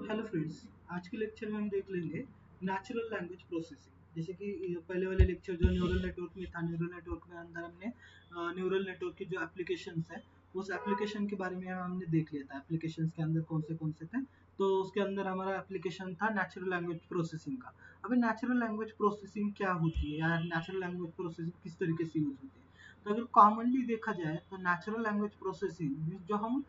Hello friends. आज के lecture में हम देख लेंगे नेचुरल लैंग्वेज प्रोसेसिंग। जैसे कि पहले वाले लेक्चर जो न्यूरल नेटवर्क में था, न्यूरल नेटवर्क में अंदर हमने न्यूरल नेटवर्क की जो एप्लीकेशंस है उस एप्लीकेशन के बारे में हमने देख लिया था। एप्लीकेशंस के अंदर कौन से थे, तो उसके अंदर हमारा एप्लीकेशन था नेचुरल लैंग्वेज प्रोसेसिंग का। अभी नेचुरल लैंग्वेज प्रोसेसिंग क्या होती है या नेचुरल लैंग्वेज प्रोसेसिंग किस तरीके से यूज होती है, तो अगर कॉमनली देखा जाए तो नेचुरल लैंग्वेज प्रोसेसिंग जो हम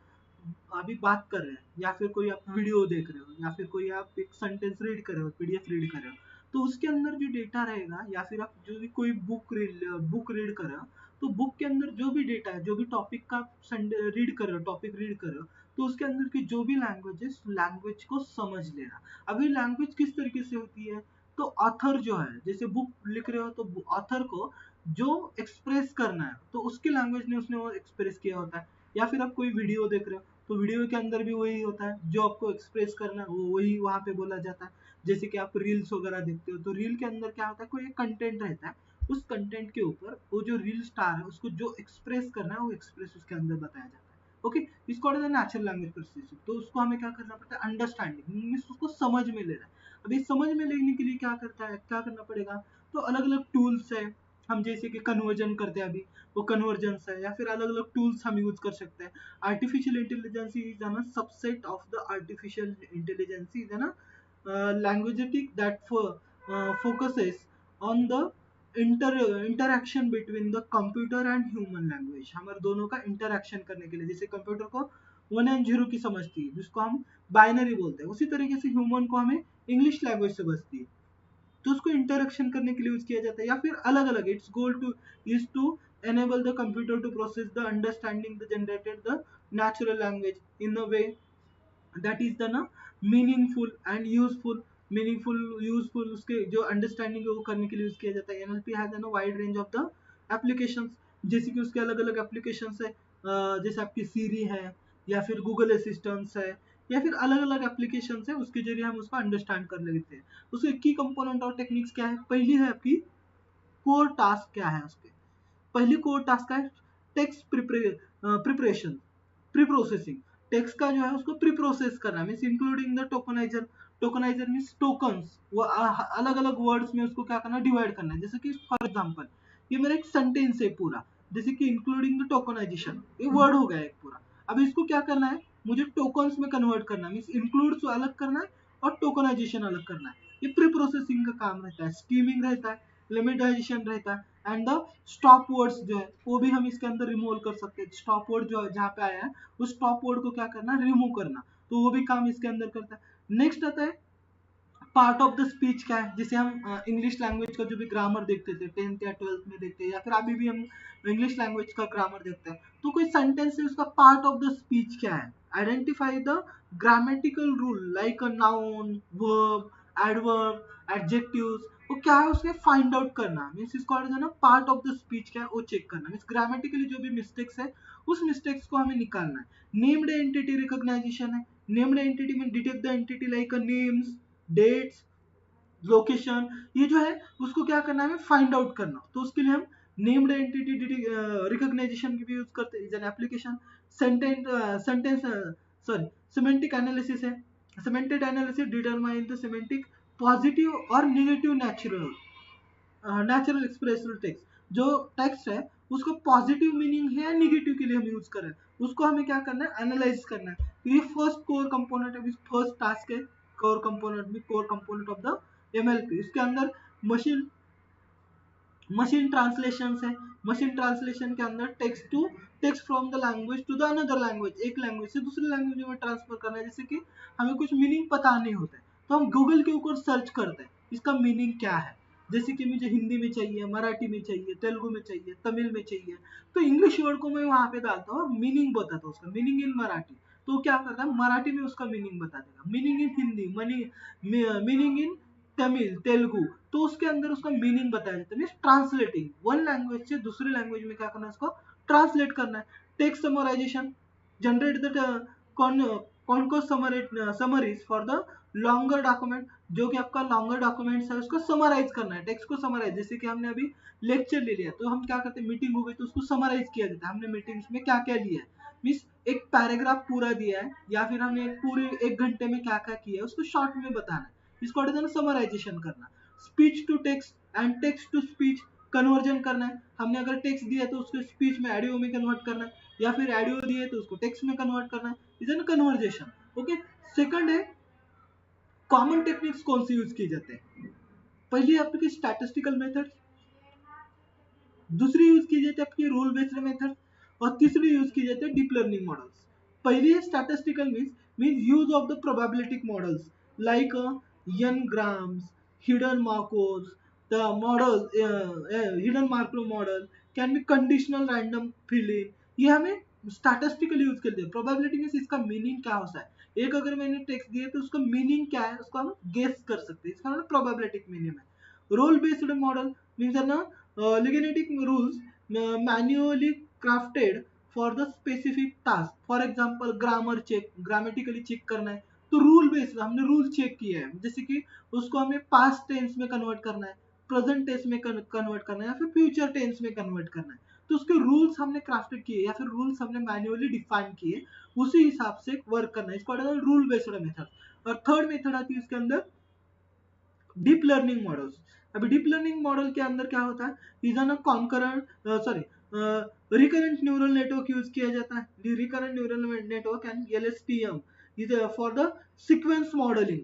अभी बात कर रहे हैं या फिर कोई आप वीडियो देख रहे हो या फिर कोई आप एक सेंटेंस रीड कर रहे हो, पीडीएफ रीड कर रहे हो, तो उसके अंदर जो डेटा रहेगा या फिर आप जो भी कोई बुक रीड कर रहे हो, तो बुक के अंदर जो भी डेटा है, जो भी टॉपिक का रीड कर रहे हो, टॉपिक रीड कर रहे हो, तो उसके अंदर की जो भी लैंग्वेज है, लैंग्वेज को समझ लेना। अभी लैंग्वेज किस तरीके से होती है, तो ऑथर जो है, जैसे बुक लिख रहे हो तो ऑथर को जो एक्सप्रेस करना है तो उसकी लैंग्वेज ने उसने वो एक्सप्रेस किया होता है। या फिर आप कोई वीडियो देख रहे हो तो वीडियो के अंदर भी वही होता है, जो आपको एक्सप्रेस करना है वो वही वहाँ पे बोला जाता है। जैसे कि आप रील्स वगैरह देखते हो तो रील के अंदर क्या होता है, कोई एक कंटेंट रहता है, उस कंटेंट के ऊपर वो जो रील स्टार है उसको जो एक्सप्रेस करना है वो एक्सप्रेस उसके अंदर बताया जाता है। ओके, इसको नेचुरल लैंग्वेज प्रोसेसिंग। तो उसको हमें क्या करना पड़ता है, अंडरस्टैंडिंग मीन्स उसको समझ में लेना है। अभी समझ में लेने के लिए क्या करना पड़ेगा, तो अलग अलग टूल्स है। हम जैसे कि कन्वर्जन करते हैं, अभी वो कन्वर्जेंस है, या फिर अलग अलग टूल्स हम यूज कर सकते हैं। artificial intelligence is a subset of the artificial intelligence is a linguistic that focuses on the interaction between the computer and human language। हमारे दोनों का इंटरेक्शन करने के लिए, जैसे कंप्यूटर को 1 and 0 की समझती है जिसको हम बाइनरी बोलते हैं, उसी तरीके से ह्यूमन को हमें इंग्लिश लैंग्वेज समझती है, तो उसको इंटरेक्शन करने के लिए यूज किया जाता है। या फिर अलग अलग it's goal to is to enable the computer to process the understanding the generated the natural language in a way that is the ना meaningful and useful. Meaningful useful उसके जो अंडरस्टैंडिंग है वो करने के लिए यूज किया जाता है। NLP has an wide range of the applications, जैसे कि उसके अलग अलग एप्लीकेशंस है। जैसे आपकी सीरी है या फिर गूगल असिस्टेंट्स है या फिर अलग अलग एप्लीकेशन है, उसके जरिए हम उसको अंडरस्टैंड कर लेते हैं। उसके की कंपोनेंट और टेक्निक्स क्या है, पहली है आपकी कोर टास्क क्या है, उसके पहली कोर टास्क है text preparation, pre processing. Text का जो है उसको प्री प्रोसेस करना means including the tokeniser. Tokeniser means tokens, वो अलग अलग वर्ड्स में उसको क्या करना, डिवाइड करना है। जैसे कि फॉर एग्जांपल ये मेरा एक सेंटेंस है पूरा, जैसे कि इंक्लूडिंग द टोकनाइजेशन, ये वर्ड हो गया एक पूरा। अब इसको क्या करना है, मुझे टोकन्स में कन्वर्ट करना मीन्स इंक्लूड अलग करना है और टोकनाइजेशन अलग करना है। ये प्री प्रोसेसिंग का काम रहता है। स्कीमिंग रहता है, लिमिटाइजेशन रहता है एंड द स्टॉप वर्ड्स जो है वो भी हम इसके अंदर रिमूव कर सकते हैं। स्टॉप वर्ड जो है जहाँ पे आया है उस स्टॉप वर्ड को क्या करना, रिमूव करना, तो वो भी काम इसके अंदर करता है। नेक्स्ट आता है पार्ट ऑफ द स्पीच क्या है, जैसे हम इंग्लिश लैंग्वेज का जो भी ग्रामर देखते थे 10th या 12th में देखते हैं, या फिर अभी भी हम इंग्लिश लैंग्वेज का ग्रामर देखते हैं, तो कोई सेंटेंस है उसका पार्ट ऑफ द स्पीच क्या है, identify the grammatical rule like a noun, verb, adverb, adjectives, वो क्या है उसके फाइंड आउट करना मीन्स इसको ना पार्ट ऑफ द स्पीच क्या है वो चेक करना मीन्स ग्रामेटिकली जो भी मिस्टेक्स है उस मिस्टेक्स को हमें निकालना है। नेम्ड एंटिटी रिकॉग्नाइजेशन है। नेम्ड एंटिटी में detect the entity like a names, dates, location, ये जो है उसको क्या करना है, हमें फाइंड आउट करना। तो उसके लिए हम नेम्ड एंटिटी रिकॉग्नाइजेशन की भी यूज करते हैं। Is an application. Sentence sorry semantic analysis है। Semantic analysis determine the semantic positive और नेगेटिव नेचुरल एक्सप्रेसिव टेक्स्ट, जो टेक्स्ट है उसको पॉजिटिव मीनिंग है या निगेटिव के लिए हम यूज करें, उसको हमें क्या करना है, एनालाइज करना है। तो ये फर्स्ट कोर कंपोनेंट है, फर्स्ट टास्क है कोर कंपोनेंट में, core component of the MLP. इसके अंदर मशीन मशीन ट्रांसलेशन है। मशीन ट्रांसलेशन के अंदर text from the language to the another language, एक लैंग्वेज से दूसरी लैंग्वेज में ट्रांसफर करना है। जैसे कि हमें कुछ मीनिंग पता नहीं होता है तो हम गूगल के ऊपर सर्च करते हैं इसका मीनिंग क्या है। जैसे कि मुझे हिंदी में चाहिए, मराठी में चाहिए, तेलुगु में चाहिए, तमिल में चाहिए, तो इंग्लिश वर्ड को मैं वहां पे डालता हूँ, मीनिंग बताता हूँ उसका, मीनिंग इन मराठी, तो क्या करता है मराठी में उसका मीनिंग बता देगा। Meaning in Hindi, meaning in Tamil, Telugu, तो उसके अंदर उसका मीनिंग बताया जाता है। मीन्स ट्रांसलेटिंग, वन लैंग्वेज से दूसरी लैंग्वेज में क्या करना है, उसको ट्रांसलेट करना है। Text summarisation, generate the concise summaries for the longer document, जो कि आपका लॉन्गर डॉक्यूमेंट्स है उसको समराइज करना है, टेक्स्ट को समराइज। जैसे कि हमने अभी लेक्चर ले लिया तो हम क्या करते हैं, मीटिंग हो गई तो उसको समराइज किया जाता है, हमने मीटिंग्स में क्या क्या लिया है, मीन्स एक पैराग्राफ पूरा दिया है या फिर हमने पूरे 1 घंटे में क्या क्या किया है उसको शॉर्ट में बताना है, इसको समराइजेशन करना। Speech to text and text to speech conversion करना है, हमने अगर टेक्स्ट दिया है तो उसको स्पीच में ऑडियो में कन्वर्ट करना है, या फिर ऑडियो दिए तो उसको टेक्स्ट में कन्वर्ट करना है, is an conversation. Okay, second है कॉमन टेक्निक्स कौन से यूज किए जाते हैं। पहली आपकी स्टैटिस्टिकल मेथड, दूसरी यूज की जाती है आपकी रूल बेस्ड मेथड, और तीसरी यूज की जाती है डीप लर्निंग मॉडल्स। पहली है statistical means use of the probability models like N grams, hidden Markovs, the model hidden Markov model can be conditional random filling, ये हमें स्टैटिस्टिकल यूज करते हैं। प्रोबेबिलिटी मीन्स इसका मीनिंग क्या होता है, एक अगर मैंने टेक्स्ट दिया तो उसका मीनिंग क्या है उसको हम गेस कर सकते हैं, इसका मतलब प्रोबेबिलिटी मीनिंग है। रोल बेस्ड मॉडल मीन्स है ना legalistic rules manually crafted for the specific task, for example grammar check, grammatically check करना है तो रूल बेस्ड हमने रूल चेक किया है, जैसे कि उसको हमें पास्ट टेंस में कन्वर्ट करना है, प्रेजेंट टेंस में कन्वर्ट करना है, या फिर फ्यूचर टेंस में कन्वर्ट करना है, तो उसके रूल्स हमने क्राफ्टेड किए या फिर रूल्स हमने मैन्युअली डिफाइन किए, उसी हिसाब से वर्क करना है, इसको रूल बेस्ड मेथड। और थर्ड मेथड आती है इसके अंदर डीप लर्निंग मॉडल्स। अभी डीप लर्निंग मॉडल के अंदर क्या होता है, is on recurrent neural network use किया जाता है, recurrent neural network and LSTM is for the sequence modelling.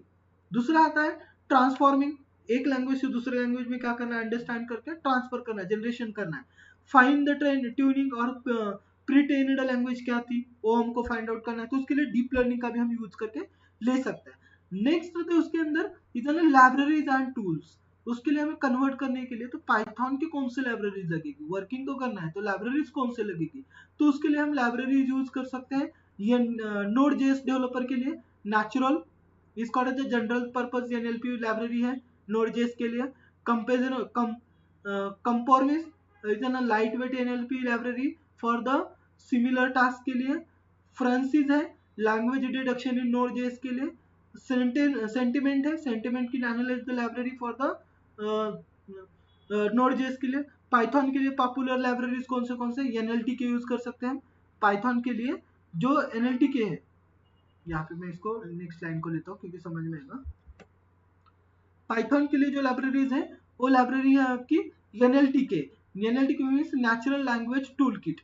दूसरा आता है ट्रांसफॉर्मिंग, एक लैंग्वेज से दूसरे लैंग्वेज में क्या करना है, अंडरस्टैंड करके ट्रांसफर करना है, जनरेशन करना है। फाइंड द ट्रेन ट्यूनिंग और प्री ट्रेन्ड लैंग्वेज क्या थी वो हमको फाइंड आउट करना है, तो उसके लिए डीप लर्निंग का भी हम यूज करके ले सकते हैं। नेक्स्ट होते हैं उसके अंदर इधर लाइब्रेरीज एंड टूल्स, उसके लिए हमें कन्वर्ट करने के लिए तो पाइथन की कौन सी लाइब्रेरीज लगेगी, वर्किंग तो करना है तो लाइब्रेरीज कौन से लगेगी, तो उसके लिए हम लाइब्रेरीज यूज कर सकते हैं। ये नोड जेएस डेवलपर के लिए नेचुरल, इसका जनरल पर्पस NLP लाइब्रेरी है नोड जेएस के लिए। Compromise is an light weight NLP library for the similar task के लिए। फ्रांसिस है language deduction in node JS के लिए। सेंटिमेंट है, सेंटिमेंट की analyse the library for the node JS के लिए। पाइथन के लिए पॉपुलर लाइब्रेरीज कौन से NLTK यूज कर सकते हैं पाइथन के लिए, जो NLTK है, यहाँ पे मैं इसको नेक्स्ट लाइन को लेता हूँ क्योंकि समझ में आएगा। पाइथन के लिए जो लाइब्रेरीज है वो लाइब्रेरी है आपकी NLTK। NLTK means natural language tool kit,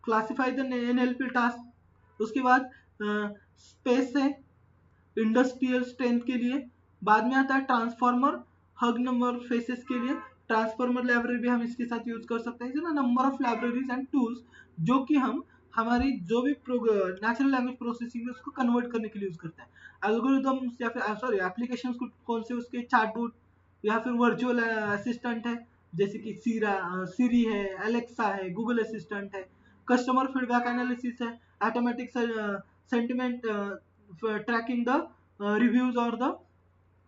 classify the NLP task. उसके बाद स्पेस है इंडस्ट्रियल स्ट्रेंथ के लिए। बाद में आता है ट्रांसफॉर्मर हग नंबर फेसेस के लिए, ट्रांसफॉर्मर लाइब्रेरी भी हम इसके साथ यूज कर सकते हैं। Number of libraries and tools जो कि हम हमारी जो भी नेचुरल लैंग्वेज प्रोसेसिंग है उसको कन्वर्ट करने के लिए यूज करते हैं। एल्गोरिदम्स या फिर सॉरी एप्लीकेशन कौन से उसके चैटबॉट या फिर वर्चुअल असिस्टेंट है, जैसे कि सीरी है, एलेक्सा है, गूगल असिस्टेंट है। कस्टमर फीडबैक एनालिसिस है, automatic sentiment tracking the reviews और द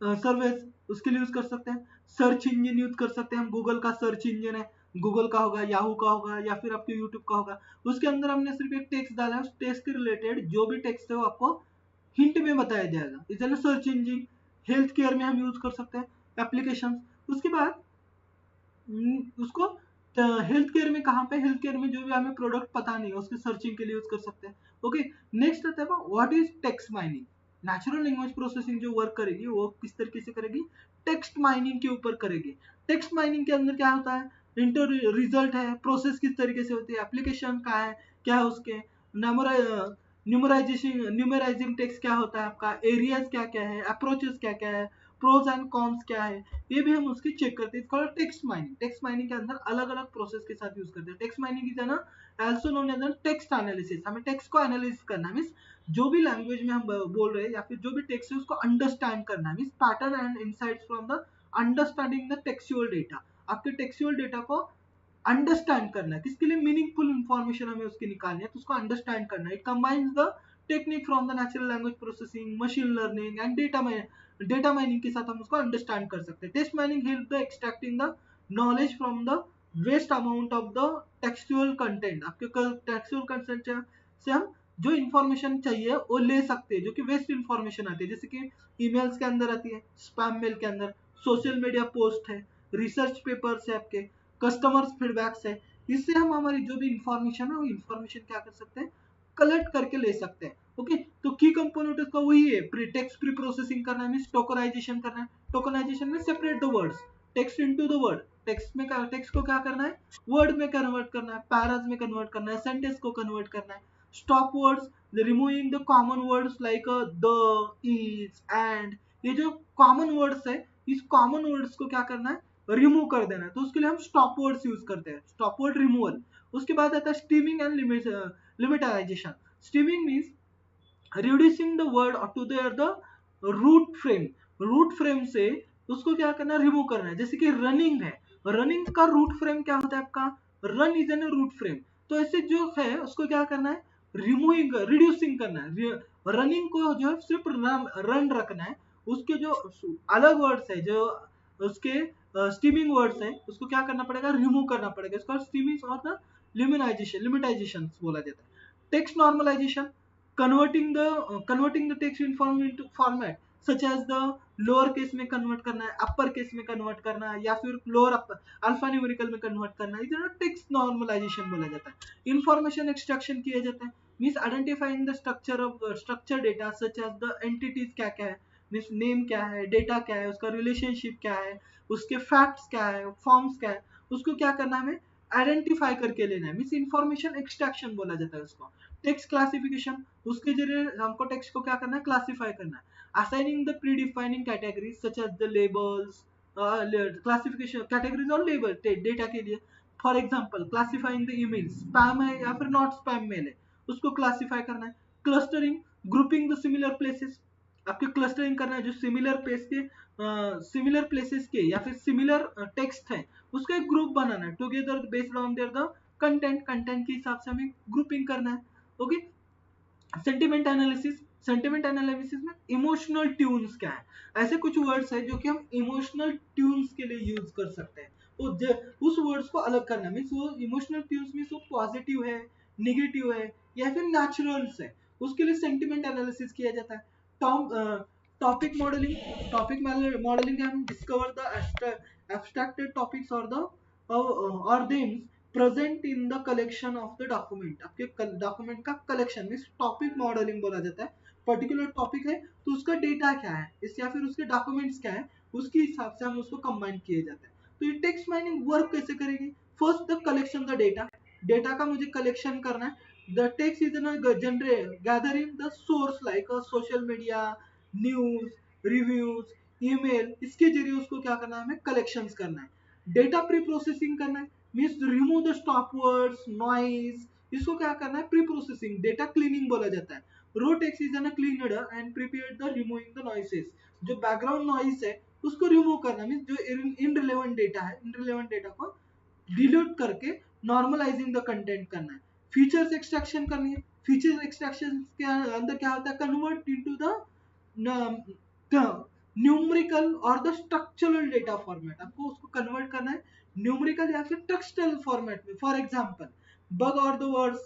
सर्वेस, उसके लिए यूज कर सकते हैं। सर्च इंजन यूज कर सकते हैं हम, गूगल का सर्च इंजन है, गूगल का होगा, याहू का होगा, या फिर आपके यूट्यूब का होगा, उसके अंदर हमने सिर्फ एक टेक्स्ट डाला है, उस टेक्स्ट के रिलेटेड जो भी टेक्स्ट है वो आपको हिंट में बताया जाएगा, इसलिए सर्च इंजन। हेल्थ केयर में हम यूज कर सकते हैं एप्लीकेशन। उसके बाद उसको हेल्थ केयर में कहाँ पे, हेल्थ केयर में जो भी हमें प्रोडक्ट पता नहीं है उसके सर्चिंग के लिए यूज कर सकते हैं। ओके, नेक्स्ट आता है what is text mining. Natural language processing जो वर्क करेगी वो किस तरीके से करेगी, टेक्स्ट माइनिंग के ऊपर करेगी। टेक्स्ट माइनिंग के अंदर क्या होता है, इंटर रिजल्ट है, प्रोसेस किस तरीके से होती है, एप्लीकेशन का है, क्या है उसके न्यूमराइजिंग टेक्स्ट क्या होता है आपका, एरियाज क्या क्या है, अप्रोचेस क्या क्या है, प्रोज एंड कॉन्स क्या है, ये भी हम उसकी चेक करते हैं। टेक्स्ट माइनिंग, टेक्स्ट माइनिंग के अंदर अलग अलग प्रोसेस के साथ यूज करते हैं। टेक्स्ट माइनिंग की ना also known as text analysis, हमें टेक्स्ट को एनालिसिस करना मींस जो भी लैंग्वेज में हम बोल रहे हैं या फिर जो भी टेक्स्ट है उसको अंडरस्टैंड करना means pattern and insights from the understanding the textual data, आपके टेक्सचुअल डेटा को अंडरस्टैंड करना है, किसके लिए मीनिंगफुल इंफॉर्मेशन हमें उसकी निकालनी है तो उसको अंडरस्टैंड करना है। It combines the technique from the natural language processing, machine learning and data mining के साथ हम उसको अंडरस्टैंड कर सकते हैं। Text mining help the extracting the knowledge from the vast amount of the textual content, आपके टेक्सचुअल कंटेंट से हम जो इन्फॉर्मेशन चाहिए वो ले सकते हैं जो कि वेस्ट इन्फॉर्मेशन आती है, जैसे कि ईमेल्स के अंदर आती है, स्पैम मेल के अंदर, सोशल मीडिया पोस्ट है, रिसर्च पेपर्स है, आपके कस्टमर्स फीडबैक्स है, इससे हम हमारी जो भी इंफॉर्मेशन है वो इंफॉर्मेशन क्या कर सकते हैं, कलेक्ट करके ले सकते हैं। ओके, तो की कंपोनेंट उसका वही है, टेक्स्ट प्री प्रोसेसिंग करना है, मींस टोकनाइजेशन करना है। टोकनाइजेशन में separate the words, text into the word, text को क्या करना है, वर्ड में कन्वर्ट करना है, पैराज में कन्वर्ट करना है, सेंटेंस को कन्वर्ट करना है। Stop words, removing the common words like the, is, and, ये जो कॉमन वर्ड्स है, इस कॉमन वर्ड्स को क्या करना है, रिमूव कर देना है। तो उसके लिए हम स्टॉप वर्ड्स यूज करते हैं, स्टॉप वर्ड रिमूवल। उसके बाद आता है streaming and lemmatisation. Streaming means reducing the word to the root frame, root frame से उसको क्या करना है, रिमूव करना है। जैसे कि रनिंग है, रनिंग का रूट फ्रेम क्या होता है आपका, run is an root frame. तो ऐसे जो है उसको क्या करना है, रिमूविंग, रिड्यूसिंग करना है। रनिंग को जो है सिर्फ रन रखना है, उसके जो अलग वर्ड्स है, जो उसके स्टीमिंग वर्ड्स है, उसको क्या करना पड़ेगा, रिमूव करना पड़ेगा। इसको स्टीमिंग और लिमिटाइजेशन बोला जाता है। Text normalization, converting the text inform into format such as the lower case में कन्वर्ट करना है, अपर केस में कन्वर्ट करना है, या फिर लोअर अल्फा न्यूमेरिकल में कन्वर्ट करना है, इधर टेक्स्ट नॉर्मलाइजेशन बोला जाता है। इंफॉर्मेशन एक्सट्रैक्शन किया जाता है, means identifying the structure data such as the entities क्या क्या है, मींस नेम क्या है, डेटा क्या है, उसका रिलेशनशिप क्या है, उसके फैक्ट्स क्या है, फॉर्म्स क्या है, उसको क्या करना है, हमें आइडेंटिफाई करके लेना है, मींस इंफॉर्मेशन एक्सट्रैक्शन बोला जाता है उसको। टेक्स्ट क्लासिफिकेशन, उसके जरिए हमको टेक्स्ट को क्या करना है, क्लासिफाई करना है। Assigning the predefining categories such as the labels, classification categories और लेबल डेटा के लिए। For example classifying the email spam है या फिर नॉट स्पैम मेल है, उसको क्लासिफाई करना है। Clustering, grouping the similar places, आपके क्लस्टरिंग करना है, जो सिमिलर प्लेसेस के या फिर सिमिलर टेक्स्ट है, उसका एक ग्रुप बनाना है, together based on their the content के हिसाब से हमें ग्रुपिंग करना है। Okay, sentiment analysis, sentiment analysis में इमोशनल ट्यून्स क्या है, ऐसे कुछ वर्ड्स है जो कि हम इमोशनल ट्यून्स के लिए यूज कर सकते हैं। तो उस वर्ड्स को अलग करना, मीन्स वो इमोशनल ट्यून्स मीन्स वो पॉजिटिव है, निगेटिव है, या फिर नेचुरल्स है, उसके लिए सेंटिमेंट एनालिसिस किया जाता है। टॉपिक मॉडलिंग, टॉपिक मॉडलिंग हम डिस्कवर द एब्स्ट्रैक्टेड टॉपिक्स और द और themes present in the collection of the document, आपके डॉक्यूमेंट का कलेक्शन मींस टॉपिक मॉडलिंग बोला जाता है। पर्टिकुलर टॉपिक है तो उसका डेटा क्या है, इस या फिर उसके डॉक्यूमेंट्स क्या है, उसके हिसाब से हम उसको कंबाइन किए जाते हैं। तो ये टेक्स्ट माइनिंग वर्क कैसे करेगी, first the collection the data, data का मुझे कलेक्शन करना है। The text is generate gathering the source like social media, news, reviews, email, इसके जरिए उसको क्या करना है, हमें कलेक्शंस करना है। डेटा प्री प्रोसेसिंग करना है, means remove the stop words, noise, इसको क्या करना है, प्री प्रोसेसिंग, डेटा क्लीनिंग बोला जाता है। Raw text is an cleaned and prepared the removing the noises, जो बैकग्राउंड नॉइस है उसको रिमूव करना, मीन्स जो इनरिलेवेंट डेटा है, इनरिलेवेंट डेटा को डिलीट करके नॉर्मलाइजिंग द कंटेंट करना है। फीचर्स एक्सट्रैक्शन करनी है, फीचर्स एक्सट्रैक्शन के अंदर क्या होता है, कन्वर्ट इनटू द न्यूमेरिकल और द स्ट्रक्चरल डेटा फॉर्मेट, आपको उसको कन्वर्ट करना है न्यूमेरिकल या फिर टेक्सटल फॉर्मेट में। फॉर एग्जांपल बग और the words,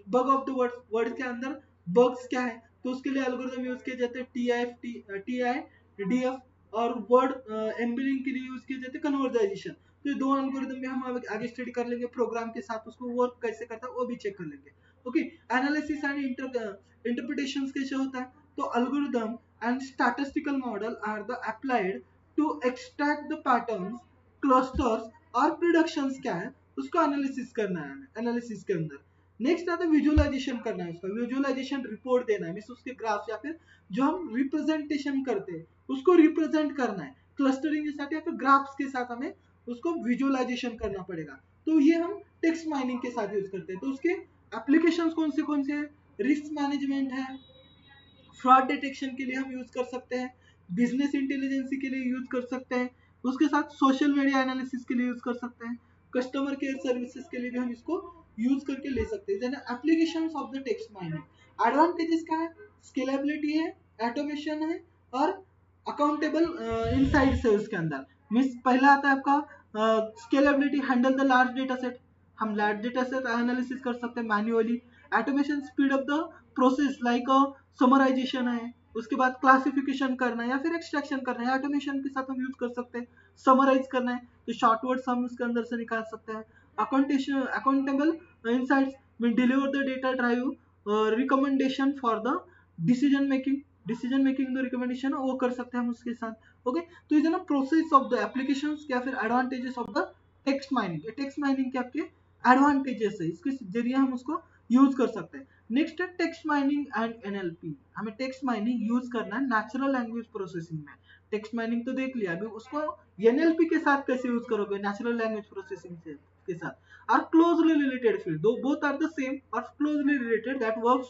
bug of the words, word के अंदर बग्स क्या है, तो उसके लिए एल्गोरिथम यूज किए जाते हैं TI-DF, और वर्ड एम्बेडिंग के लिए यूज किए जाते हैं कन्वर्जाइजेशन। तो ये दो एल्गोरिथम में हम आगे स्टडी कर लेंगे प्रोग्राम के साथ, उसको वर्क कैसे करता है वो भी चेक कर लेंगे। ओके, एनालिसिस एंड इंटरप्रिटेशंस कैसे होता है, तो algorithm and statistical model are the applied to extract the patterns, clusters और प्रिडिक्शंस क्या है उसको एनालिसिस करना है हमें, एनालिसिस के अंदर। नेक्स्ट आता है विजुअलाइजेशन करना है, उसका विजुअलाइजेशन रिपोर्ट देना है, मींस उसके ग्राफ या फिर जो हम रिप्रेजेंटेशन करते हैं उसको रिप्रेजेंट करना है क्लस्टरिंग के साथ या फिर ग्राफ्स के साथ, हमें उसको विजुअलाइजेशन करना पड़ेगा। तो ये हम टेक्स्ट माइनिंग के साथ यूज करते हैं। तो उसके एप्लीकेशंस कौन से हैं, रिस्क मैनेजमेंट है, फ्रॉड डिटेक्शन के लिए हम यूज कर सकते हैं, बिजनेस इंटेलिजेंसी के लिए यूज कर सकते हैं, उसके साथ सोशल मीडिया एनालिसिस के लिए यूज कर सकते हैं, कस्टमर केयर सर्विसेज के लिए भी हम इसको यूज करके ले सकते हैं। Applications of the text mining advantages क्या है, स्केलेबिलिटी है, ऑटोमेशन है और अकाउंटेबल इनसाइट्स है उसके अंदर। मींस पहला आता है आपका scalability, handle the large data set, हम लार्ज डेटा सेट एनालिसिस कर सकते हैं manually. Automation, speed up the process like summarization है, उसके बाद क्लासिफिकेशन करना है या फिर एक्सट्रैक्शन करना है, ऑटोमेशन के साथ हम यूज कर सकते हैं। समराइज करना है तो शॉर्ट वर्ड्स हम उसके अंदर से निकाल सकते हैं। अकाउंटेबल इनसाइट्स में deliver the data drive recommendation for the decision making जो रिकमेंडेशन है वो कर सकते हैं हम उसके साथ। ओके, तो ये ना प्रोसेस ऑफ द एप्लीकेशंस या फिर advantages of the text mining. Text mining के आपके एडवांटेजेस है, इसके जरिए हम उसको यूज कर सकते हैं। नेक्स्ट है टेक्स्ट माइनिंग एंड एनएलपी। हमें टेक्स्ट माइनिंग यूज करना है नेचुरल लैंग्वेज प्रोसेसिंग में। टेक्स्ट माइनिंग तो देख लिया, अभी उसको एनएलपी के साथ कैसे यूज करोगे, नेचुरल लैंग्वेज प्रोसेसिंग से के साथ। आर क्लोजली रिलेटेड फील्ड, दो बोथ आर द सेम और closely related that works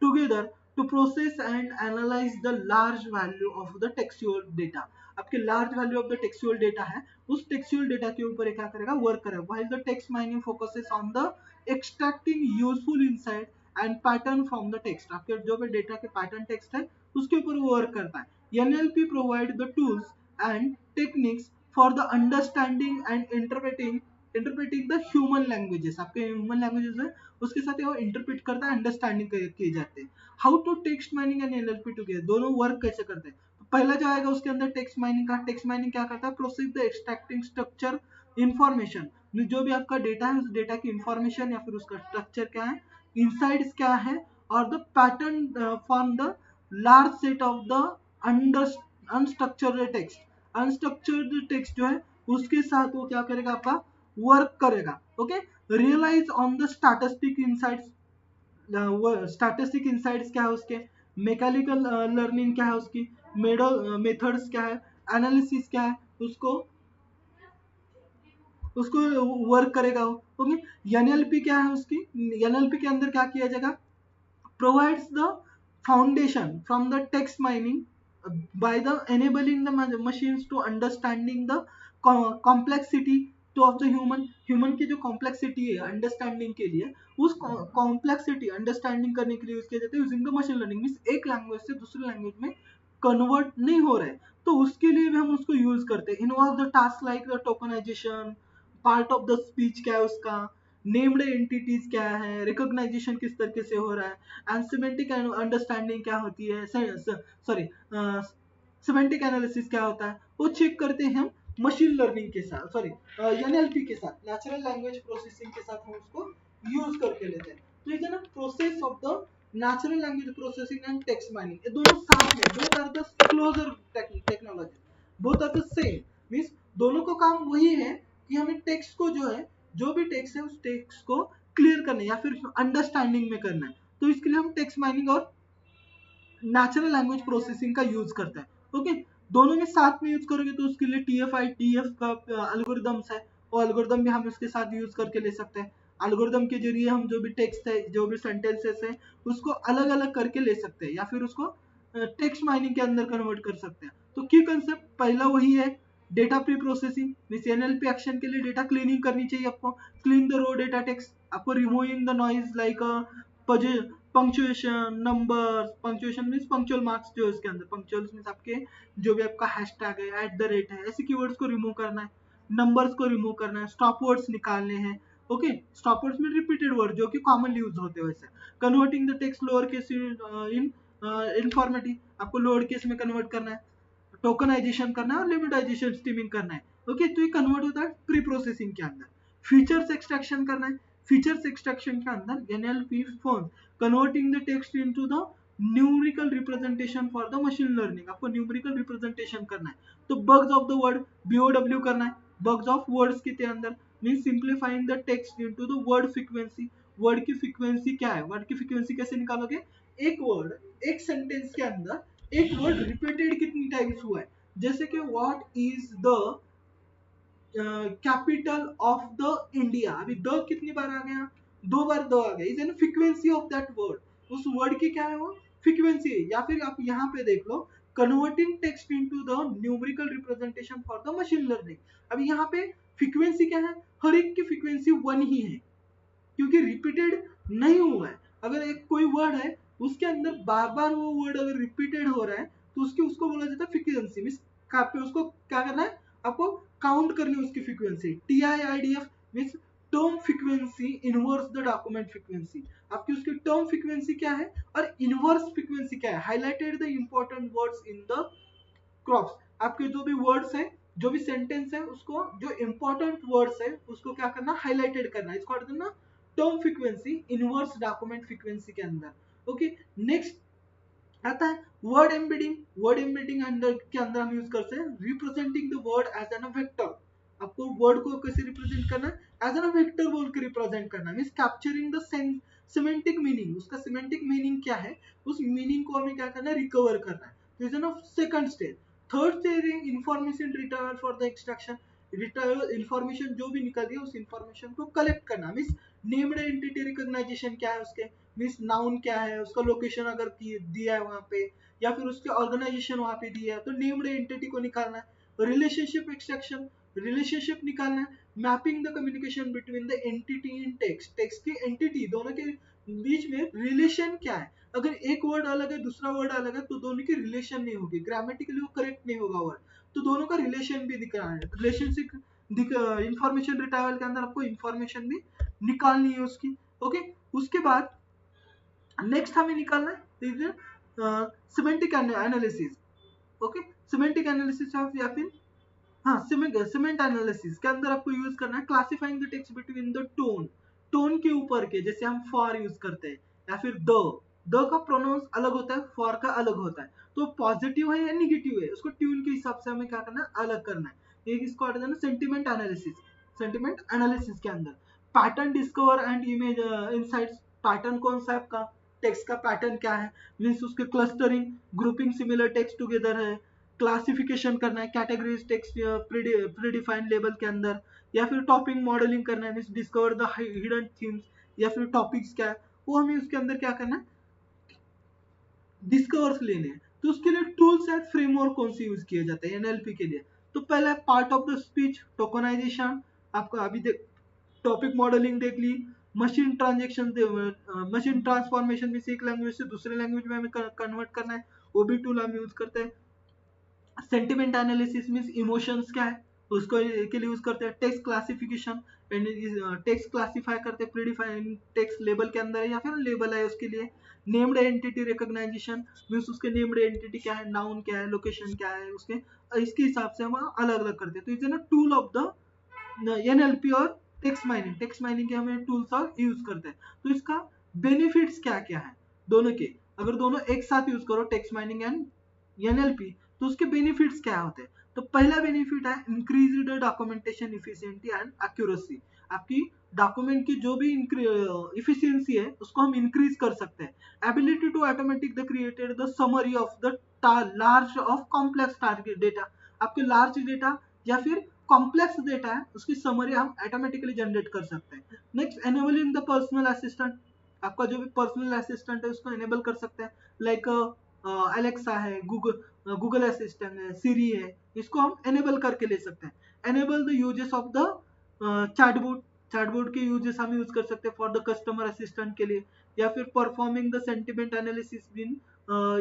together to process and analyse the large value of the textual data. आपके large value of the textual data है, उस textual data के ऊपर क्या करेगा, work करेगा। While the text mining focuses on the extracting useful insight and pattern from the text. आपके जो भी डेटा के पैटर्न टेक्स्ट है उसके ऊपर वो वर्क करता है। NLP provide the tools and techniques for the understanding and interpreting the human languages। आपके ह्यूमन लैंग्वेजेस है उसके साथ वो इंटरप्रेट करता है, अंडरस्टैंडिंग किए जाते हैं। How to text mining and NLP together, दोनों वर्क कैसे करते हैं। तो पहला जो आएगा उसके अंदर टेक्स्ट माइनिंग का। टेक्स्ट माइनिंग क्या करता है, process the extracting structure information, जो भी आपका डेटा है उस डेटा की इंफॉर्मेशन या फिर उसका स्ट्रक्चर क्या है, इनसाइड्स क्या है, और the pattern from the large set of the unstructured text. Unstructured text जो है उसके साथ वो क्या करेगा, आपका वर्क करेगा। Okay, realize on the statistic insights. Statistic insights क्या है उसके, मैकेनिकल लर्निंग क्या है उसकी, मेथड्स क्या है, एनालिसिस क्या है, उसको उसको वर्क करेगा। ओके, एनएलपी क्या है उसकी, एनएलपी के अंदर क्या किया जाएगा, provides the foundation from the text mining by the enabling the machines to understanding the complexity to of the human की जो complexity है understanding के लिए, उस complexity understanding करने के लिए यूज किया जाता है using the machine learning. Means एक लैंग्वेज से दूसरे लैंग्वेज में कन्वर्ट नहीं हो रहे, तो उसके लिए भी हम उसको यूज करते हैं। Involve the task like the tokenization, part of the speech क्या है उसका, नेम्ड एंटिटीज क्या है, रिकॉग्नाइजेशन किस तरीके से हो रहा है, एंड सिमेंटिक अंडरस्टैंडिंग क्या होती है, सॉरी सिमेंटिक एनालिसिस क्या होता है, वो चेक करते हैं हम मशीन लर्निंग के साथ, सॉरी एनएलपी के साथ, नेचुरल लैंग्वेज प्रोसेसिंग के साथ हम उसको यूज करके लेते हैं। तो ये ना process of the natural language processing and text mining, ये दोनों साथ में, both are the closer technology, both are the same. Means दोनों का काम वही है कि हमें टेक्स्ट को जो है, जो भी टेक्स्ट है उस टेक्स्ट को क्लियर करना है या फिर अंडरस्टैंडिंग में करना है। तो इसके लिए हम टेक्स्ट माइनिंग और नेचुरल लैंग्वेज प्रोसेसिंग का यूज करते हैं। ओके, दोनों में साथ में यूज करोगे तो उसके लिए TF-IDF का एल्गोरिदम्स है, वो एल्गोरिदम भी हम इसके साथ यूज करके ले सकते हैं। एल्गोरिदम के जरिए हम जो भी टेक्स्ट है, जो भी सेंटेंसेस है, उसको अलग अलग करके ले सकते हैं या फिर उसको टेक्स्ट माइनिंग के अंदर कन्वर्ट कर सकते हैं। तो की कंसेप्ट पहला वही है, data preprocessing. Means NLP action के लिए डेटा क्लीनिंग करनी चाहिए आपको, clean the raw data text, आपको removing the noise like punctuation, numbers, punctuation means punctual marks जो है उसके अंदर, पंक्चुअल्स मींस आपके जो भी आपका हैशटैग है, एट द रेट है, ऐसे कीवर्ड्स को रिमूव करना है, नंबर्स को रिमूव करना है, स्टॉप वर्ड्स निकालने हैं। ओके, स्टॉप वर्ड्स में रिपीटेड वर्ड जो कि कॉमनली यूज होते हैं वैसे। Converting the text lower case in informative, आपको लोअर केस में कन्वर्ट करना है, टोकनाइजेशन करना है और लिमिटाइजेशन स्ट्रीमिंग करना है। ओके, तो ये कन्वर्ट होता है प्री प्रोसेसिंग के अंदर। फीचर्स एक्सट्रैक्शन करना है, फीचर्स एक्सट्रैक्शन के अंदर NLP phone converting the text into the numerical representation for the machine learning, आपको न्यूमेरिकल रिप्रेजेंटेशन करना है। तो bugs of the word, BOW करना है, बग्स ऑफ वर्ड्स के अंदर mean simplifying the text into the word frequency. Word की frequency क्या है, वर्ड की फ्रीक्वेंसी कैसे निकालोगे, एक वर्ड, एक सेंटेंस के अंदर एक वर्ड रिपीटेड कितनी टाइम्स हुआ है। जैसे कि what is the capital of the India, अभी द कितनी बार आ गया, 2 बार द आ गया, is an frequency of that word, उस वर्ड की क्या है वो फ्रीक्वेंसी है। या फिर आप यहाँ पे देख लो, converting text into the numerical representation for the machine learning. अभी यहाँ पे फ्रीक्वेंसी क्या है, हर एक की फ्रीक्वेंसी 1 ही है क्योंकि रिपीटेड नहीं हुआ है। अगर एक कोई वर्ड है उसके अंदर बार बार वो वर्ड अगर रिपीटेड हो रहा है तो उसको बोला जाता है फ्रीक्वेंसी। मींस उसको क्या करना है, आपको काउंट करनी है उसकी frequency. TIIDF means term frequency inverse the document frequency, आपकी उसकी टर्म फ्रीक्वेंसी क्या है और इनवर्स फ्रीक्वेंसी क्या है। Highlighted the important words in the crops, आपके जो भी वर्ड्स है, जो भी सेंटेंस है, उसको जो इंपॉर्टेंट वर्ड्स है उसको क्या करना, हाईलाइटेड करना, इसको करना term frequency inverse document frequency के अंदर। ओके, नेक्स्ट आता है वर्ड एम्बेडिंग। वर्ड एम्बेडिंग अंदर के अंदर हम यूज करते हैं representing the word as an vector. आपको वर्ड को कैसे रिप्रेजेंट करना है, एज एन वेक्टर बोल के रिप्रेजेंट करना means capturing the semantic meaning. उसका सिमेंटिक मीनिंग क्या है, उस मीनिंग को हमें क्या करना है, रिकवर करना है। तो is of second stage. Third stage information retrieval for the extraction. Retrieval information जो भी निकल रही है उस इंफॉर्मेशन को कलेक्ट करना मीन्स नेम्ड एंटिटी रिकॉग्नाइजेशन क्या है उसके, मीन्स नाउन क्या है, उसका लोकेशन अगर दिया है वहां पे, या फिर उसके ऑर्गेनाइजेशन वहां पे दिया है तो नेम्ड एंटिटी को निकालना है। रिलेशनशिप एक्सट्रैक्शन, रिलेशनशिप निकालना है। Mapping the communication between the entity in text. Text की एंटिटी दोनों के बीच में रिलेशन क्या है, अगर एक वर्ड अलग है दूसरा वर्ड अलग है तो दोनों की रिलेशन नहीं होगी, ग्रामेटिकली वो करेक्ट नहीं होगा वर्ड, तो दोनों का रिलेशन भी दिखाना है। रिलेशनशिप इंफॉर्मेशन रिट्रीवल के अंदर आपको इंफॉर्मेशन भी निकालनी है उसकी। ओके, उसके बाद नेक्स्ट हमें निकालना है semantic analysis. Okay, semantic analysis of या फिर हाँ सीमेंट एनालिसिस के अंदर आपको यूज करना है classifying the text between the tone. Tone के ऊपर के, जैसे हम फॉर यूज करते हैं या फिर द का प्रोनाउंस अलग होता है, फॉर का अलग होता है, तो पॉजिटिव है या निगेटिव है उसको ट्यून के हिसाब से हमें क्या करना है, अलग करना है। एक इसको आता है ना सेंटिमेंट एनालिसिस। सेंटिमेंट एनालिसिस के अंदर pattern discover and image insights. Pattern कौन सा है आपका, टेक्स्ट का पैटर्न क्या है, मीन्स उसके clustering, grouping similar text together है, क्लासिफिकेशन करना है कैटेगरीज टेक्स्ट प्रीडिफाइंड लेबल के अंदर, या फिर टॉपिक मॉडलिंग करना है means discover the hidden themes, या फिर टॉपिक्स क्या है वो हमें उसके अंदर क्या करना है, डिस्कवर्स लेने हैं। तो उसके लिए टूल्स एंड फ्रेमवर्क कौन से यूज किए जाते हैं एनएलपी के लिए, तो पहला part of the speech tokenization. आपका अभी टॉपिक मॉडलिंग देख ली, मशीन ट्रांजेक्शन, मशीन ट्रांसफॉर्मेशन में से एक लैंग्वेज से दूसरे लैंग्वेज में हमें कन्वर्ट करना है, वो भी टूल हम यूज करते हैं। सेंटिमेंट एनालिसिस मींस इमोशंस क्या है उसको के लिए यूज करते हैं। टेक्स्ट क्लासिफिकेशन, टेक्स्ट क्लासिफाई करते हैं प्रीडिफाइंड टेक्स्ट लेबल के अंदर है या फिर लेबल है उसके लिए। नेम्ड एंटिटी रिकॉग्नाइजेशन मींस उसके नेम्ड एंटिटी क्या है, नाउन क्या है, लोकेशन क्या है उसके, इसके हिसाब से हम अलग अलग करते हैं। तो इज ना टूल ऑफ द एनएलपी और टेक्स्ट माइनिंग। टेक्स्ट माइनिंग के हमें टूल्स और यूज करते हैं। तो इसका बेनिफिट्स क्या क्या है दोनों के, अगर दोनों एक साथ यूज करो टेक्स्ट माइनिंग एंड एनएलपी तो उसके बेनिफिट्स क्या होते हैं। तो पहला बेनिफिट है increased documentation efficiency and accuracy. आपकी डॉक्यूमेंट की जो भी इफिशिएंसी है उसको हम इंक्रीज कर सकते हैं। Ability to automatic the created the summary of the large of complex target data. आपके लार्ज डेटा या फिर कॉम्प्लेक्स डेटा है उसकी समरी हम ऑटोमेटिकली जनरेट कर सकते हैं। Next enabling the personal assistant. आपका जो भी पर्सनल असिस्टेंट है उसको एनेबल कर सकते हैं, लाइक अलेक्सा है, गूगल असिस्टेंट है, सीरी है, इसको हम एनेबल करके ले सकते हैं। Enable the uses of the chatbot. Chatbot के यूजेस हम यूज कर सकते हैं फॉर द कस्टमर असिस्टेंट के लिए, या फिर performing the sentiment analysis been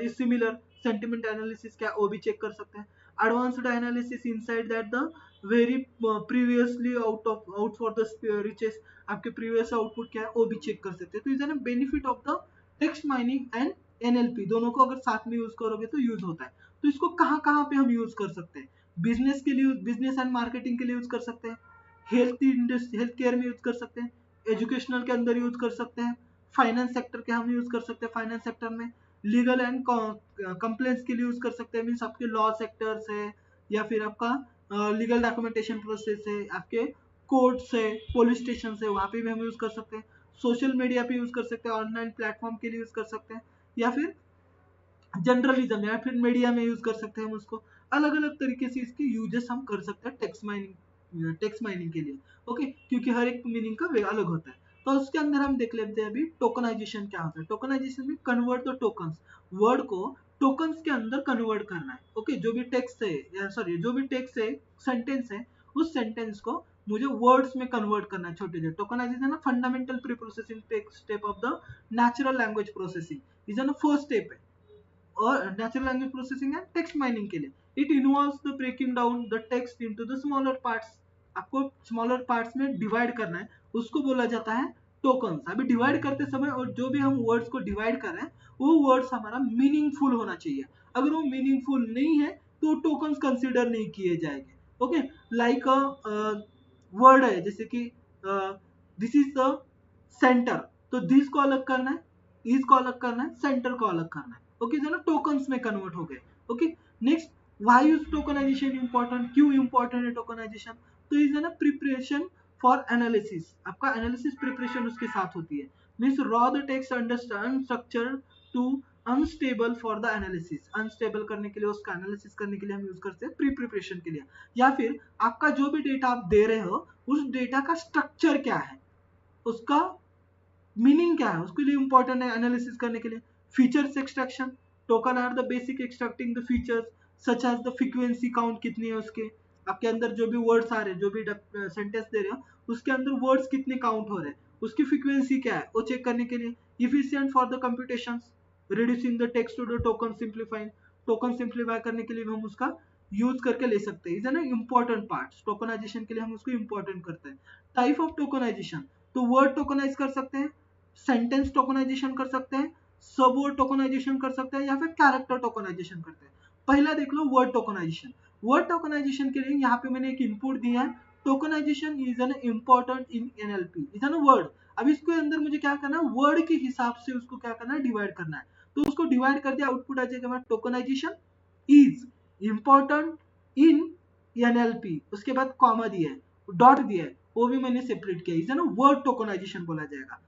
is similar. Sentiment analysis क्या वो भी चेक कर सकते हैं। Advanced analysis inside that the very previously out for the riches. आपके प्रीवियस आउटपुट क्या है वो भी चेक कर सकते हैं। तो is an benefit of the text mining and NLP, दोनों को अगर साथ में यूज करोगे तो यूज होता है। तो इसको कहाँ कहाँ पे हम यूज कर सकते हैं, बिजनेस के लिए, बिजनेस एंड मार्केटिंग के लिए यूज कर सकते हैं, हेल्थ केयर में यूज कर सकते हैं, एजुकेशनल के अंदर यूज कर सकते हैं, फाइनेंस सेक्टर के हम यूज कर सकते हैं, फाइनेंस सेक्टर में लीगल एंड कंप्लेंट्स के लिए यूज कर सकते हैं, मीन्स आपके लॉ सेक्टर्स है या फिर आपका लीगल डॉक्यूमेंटेशन प्रोसेस है, आपके कोर्ट्स है, पुलिस स्टेशन है, वहां पे भी हम यूज कर सकते हैं। सोशल मीडिया पे यूज कर सकते हैं, ऑनलाइन प्लेटफॉर्म के लिए यूज कर सकते हैं, या फिर जर्नलिज्म या फिर मीडिया में यूज कर सकते हैं हम उसको। अलग अलग तरीके से इसके यूजेस हम कर सकते हैं टेक्स्ट माइनिंग के लिए। ओके, क्योंकि हर एक मीनिंग का वे अलग होता है। तो उसके अंदर हम देख लेते हैं अभी टोकनाइजेशन क्या होता है। टोकनाइजेशन में कन्वर्ट द टोकन्स, वर्ड को टोकन्स के अंदर कन्वर्ट करना है। ओके, जो भी टेक्स्ट है, सॉरी जो भी टेक्स्ट है, सेंटेंस है, उस सेंटेंस को मुझे वर्ड्स में कन्वर्ट करना है छोटे छोटे। टोकनाइजेशन ना fundamental pre processing step of the natural language processing is ना फर्स्ट स्टेप है और natural language processing and text mining के लिए। It involves the breaking down the text into the smaller parts. आपको स्मॉलर पार्ट्स में divide करना है, उसको बोला जाता है टोकन्स। अभी डिवाइड करते समय और जो भी हम वर्ड्स को डिवाइड कर रहे हैं वो वर्ड्स हमारा मीनिंगफुल होना चाहिए। अगर वो मीनिंगफुल नहीं है तो टोकन्स कंसिडर नहीं किए जाएंगे। ओके, लाइक वर्ड है जैसे कि दिस इज द सेंटर, तो दिस को अलग करना है, इज को अलग करना है, सेंटर को अलग करना है। ओके जो ना टोकन्स में कन्वर्ट हो गए। Okay next, why is tokenization important, क्यों इंपॉर्टेंट है टोकनाइजेशन? तो इज ना प्रिपरेशन फॉर एनालिसिस, आपका एनालिसिस प्रिपरेशन उसके साथ होती है। Means raw the text understand structure to unstable for the analysis, unstable करने के लिए, उसका एनालिसिस करने के लिए हम यूज करते हैं प्री प्रिपरेशन के लिए। या फिर आपका जो भी डेटा आप दे रहे हो उस डेटा का स्ट्रक्चर क्या है, उसका मीनिंग क्या है, उसके लिए इंपॉर्टेंट है एनालिसिस करने के लिए। Features extraction, token are the basic extracting the features such as the frequency count कितनी है उसके, आपके अंदर जो भी वर्ड्स आ रहे हैं, जो भी सेंटेंस दे रहे हो उसके अंदर वर्ड्स कितने काउंट हो रहे हैं, उसकी फ्रीक्वेंसी क्या है वो चेक करने के लिए। Efficient for the computations, reducing the text to the token, simplifying, token simplify करने के लिए भी हम उसका यूज करके ले सकते हैं। इज ना इंपॉर्टेंट पार्ट, टोकनाइजेशन के लिए हम उसको इंपॉर्टेंट करते हैं। टाइप ऑफ टोकनाइजेशन, तो वर्ड टोकनाइज कर सकते हैं, सेंटेंस टोकनाइजेशन कर सकते हैं, सब वर्ड टोकनाइजेशन कर सकते हैं, या फिर कैरेक्टर टोकनाइजेशन करते हैं। पहला देख लो वर्ड टोकनाइजेशन। वर्ड टोकनाइजेशन के लिए यहाँ पे मैंने एक इनपुट दिया है, tokenization is an important in NLP, is an word. अब इसके अंदर मुझे क्या करना है, वर्ड के हिसाब से उसको क्या करना है, डिवाइड करना है। तो उसको डिवाइड कर दिया, आउटपुट आ जाएगा tokenization is important in NLP, उसके बाद कॉमा दिया है, डॉट दिया है, वो भी मैंने सेपरेट किया, इज ना वर्ड टोकनाइजेशन बोला जाएगा।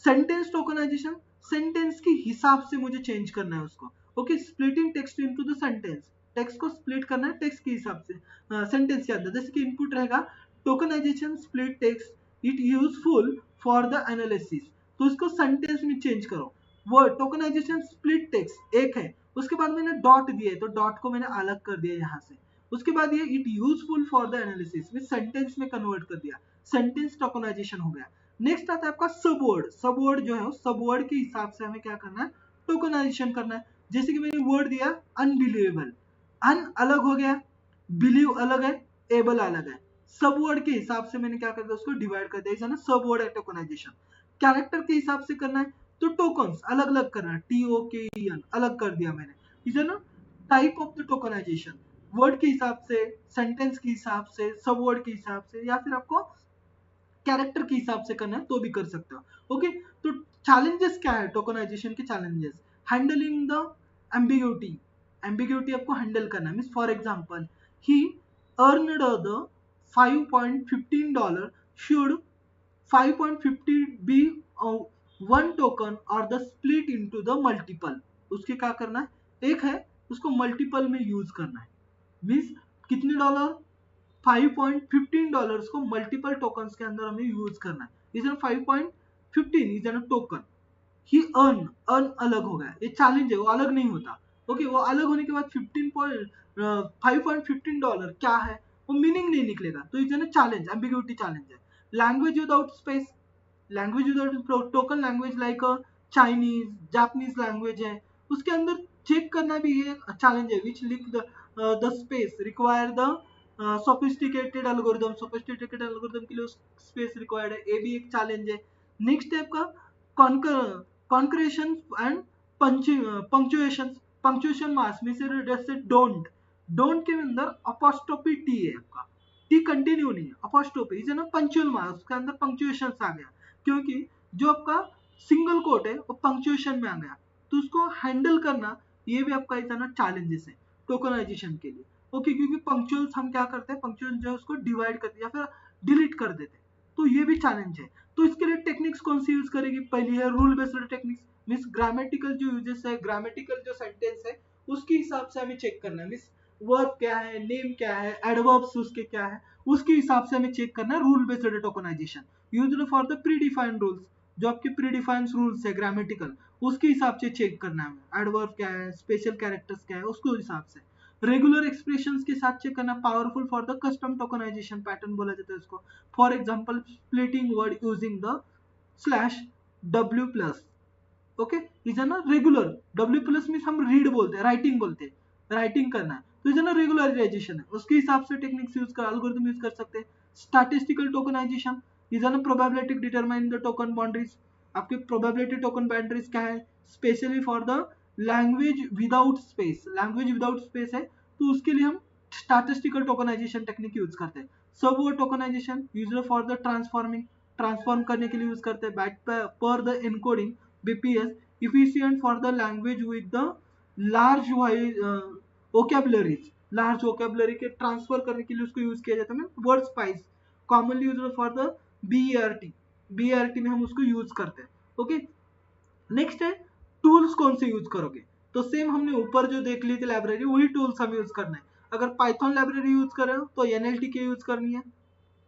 सेंटेंस टोकनाइजेशन, सेंटेंस के हिसाब से मुझे चेंज करना है उसको। Okay splitting text into the sentence, text को स्प्लिट करना है टेक्स्ट के हिसाब से, सेंटेंस के अंदर। जैसे कि इनपुट रहेगा tokenization split text it useful for the analysis, तो इसको सेंटेंस में चेंज करो। वर्ड टोकनाइजेशन स्प्लिट टेक्स्ट एक है, उसके बाद मैंने डॉट दिया है तो डॉट को मैंने अलग कर दिया यहाँ से। उसके बाद ये it useful for the analysis में सेंटेंस में कन्वर्ट कर दिया, सेंटेंस टोकनाइजेशन हो गया। नेक्स्ट आता है आपका सब वर्ड, सब वर्ड जो है सब वर्ड के हिसाब से हमें क्या करना है, टोकनाइजेशन करना है। जैसे कि मैंने वर्ड दिया अनबिलीवेबल, अन अलग हो गया, बिलीव अलग है, एबल अलग है, सब वर्ड के हिसाब से मैंने क्या कर दिया, उसको डिवाइड कर दिया, ना सब वर्ड है टोकनाइजेशन। कैरेक्टर के हिसाब से करना है तो टोकन्स अलग अलग करना है, TOKEN अलग कर दिया मैंने, इसे ना type of the tokenization, word के हिसाब से, सेंटेंस के हिसाब से, सब वर्ड के हिसाब से, या फिर आपको कैरेक्टर के हिसाब से करना है तो भी कर सकते हो। ओके तो चैलेंजेस क्या है टोकनाइजेशन के challenges, handling the ambiguity, ambiguity आपको हैंडल करना है। Means for example he earned the $5.15 should 5.50 be one token or the split into the multiple, उसके क्या करना है, एक है उसको मल्टीपल में यूज करना है। मीन्स कितने डॉलर, $5.15 को मल्टीपल टोकन्स के अंदर हमें यूज करना है। Is 5.15 is an token, he earn, earn अलग हो गया, ये चैलेंज है, वो अलग नहीं होता। ओके वो अलग होने के बाद $5.15 क्या है वो मीनिंग नहीं निकलेगा, तो is an challenge, ambiguity challenge है। Language without space, language without token language like Chinese, Japanese language है, उसके अंदर चेक करना भी ये चैलेंज है। Which lack the space require the sophisticated algorithm, sophisticated algorithm के लिए स्पेस रिक्वायर्ड है, ये भी एक चैलेंज है। नेक्स्ट है आपका कॉन्क्रेशन एंड पंक्चुएशन, पंक्चुएशन मार्क्स में से जैसे डोंट, डोंट के अंदर अपोस्ट्रोफी टी है, आपका टी कंटिन्यू नहीं है, अपोस्ट्रोफी इज ना पंक्चुअल मार्क्स, उसके अंदर पंक्चुएशन आ गया, क्योंकि जो आपका सिंगल कोट है वो पंक्चुएशन में आ गया, तो उसको हैंडल करना ये भी आपका इतना चैलेंजेस है टोकनाइजेशन के लिए। ओके क्योंकि पंक्चुअल्स हम क्या करते हैं, पंक्चुअल जो है उसको डिवाइड करते हैं या फिर डिलीट कर देते हैं, तो ये भी चैलेंज है। तो इसके लिए टेक्निक्स कौन सी यूज करेगी, पहली है rule based techniques, means grammatical जो यूजेस है, ग्रामेटिकल जो सेंटेंस है उसके हिसाब से हमें चेक करना है। मींस वर्ब क्या है, नेम क्या है, एडवर्ब्स उसके क्या है, उसके हिसाब से हमें चेक करना है। Rule based tokenization used for the pre defined rules, जो आपके प्री डिफाइंड रूल्स है ग्रामेटिकल, उसके हिसाब से चेक करना है। एडवर्ब क्या है, स्पेशल कैरेक्टर्स क्या है, उसके हिसाब से। रेगुलर एक्सप्रेशंस के साथ चेक करना, powerful for the custom tokenization pattern बोला जाता है उसको। For example splitting word using the slash W plus, okay is ना रेगुलर, W प्लस मीन्स हम रीड बोलते हैं, राइटिंग बोलते हैं, राइटिंग करना है, तो इज ना रेगुलराइजेशन है, उसके हिसाब से टेक्निक्स यूज कर, एल्गोरिथम यूज कर सकते हैं। स्टैटिस्टिकल टोकनाइजेशन इज ना probability determine the token boundaries, आपके प्रोबेबिलिटी टोकन बाउंड्रीज क्या है, specially for the language without space, language without space है तो उसके लिए हम स्टैटिस्टिकल टोकनाइजेशन टेक्निक यूज करते हैं। Subword tokenisation used for the transforming transform करने के लिए यूज करते हैं. Byte pair the encoding BPS efficient for the language with the large vocabularies. Large vocabulary के ट्रांसफर करने के लिए उसको यूज किया जाता है. Word spice commonly use for the BERT. BERT में हम उसको यूज करते हैं. ओके, नेक्स्ट है टूल्स कौन से यूज करोगे. तो सेम हमने ऊपर जो देख ली थी लाइब्रेरी, वही टूल्स हम यूज करना है. अगर पाइथन लाइब्रेरी यूज कर रहे हो तो एनएलटीके यूज करनी है.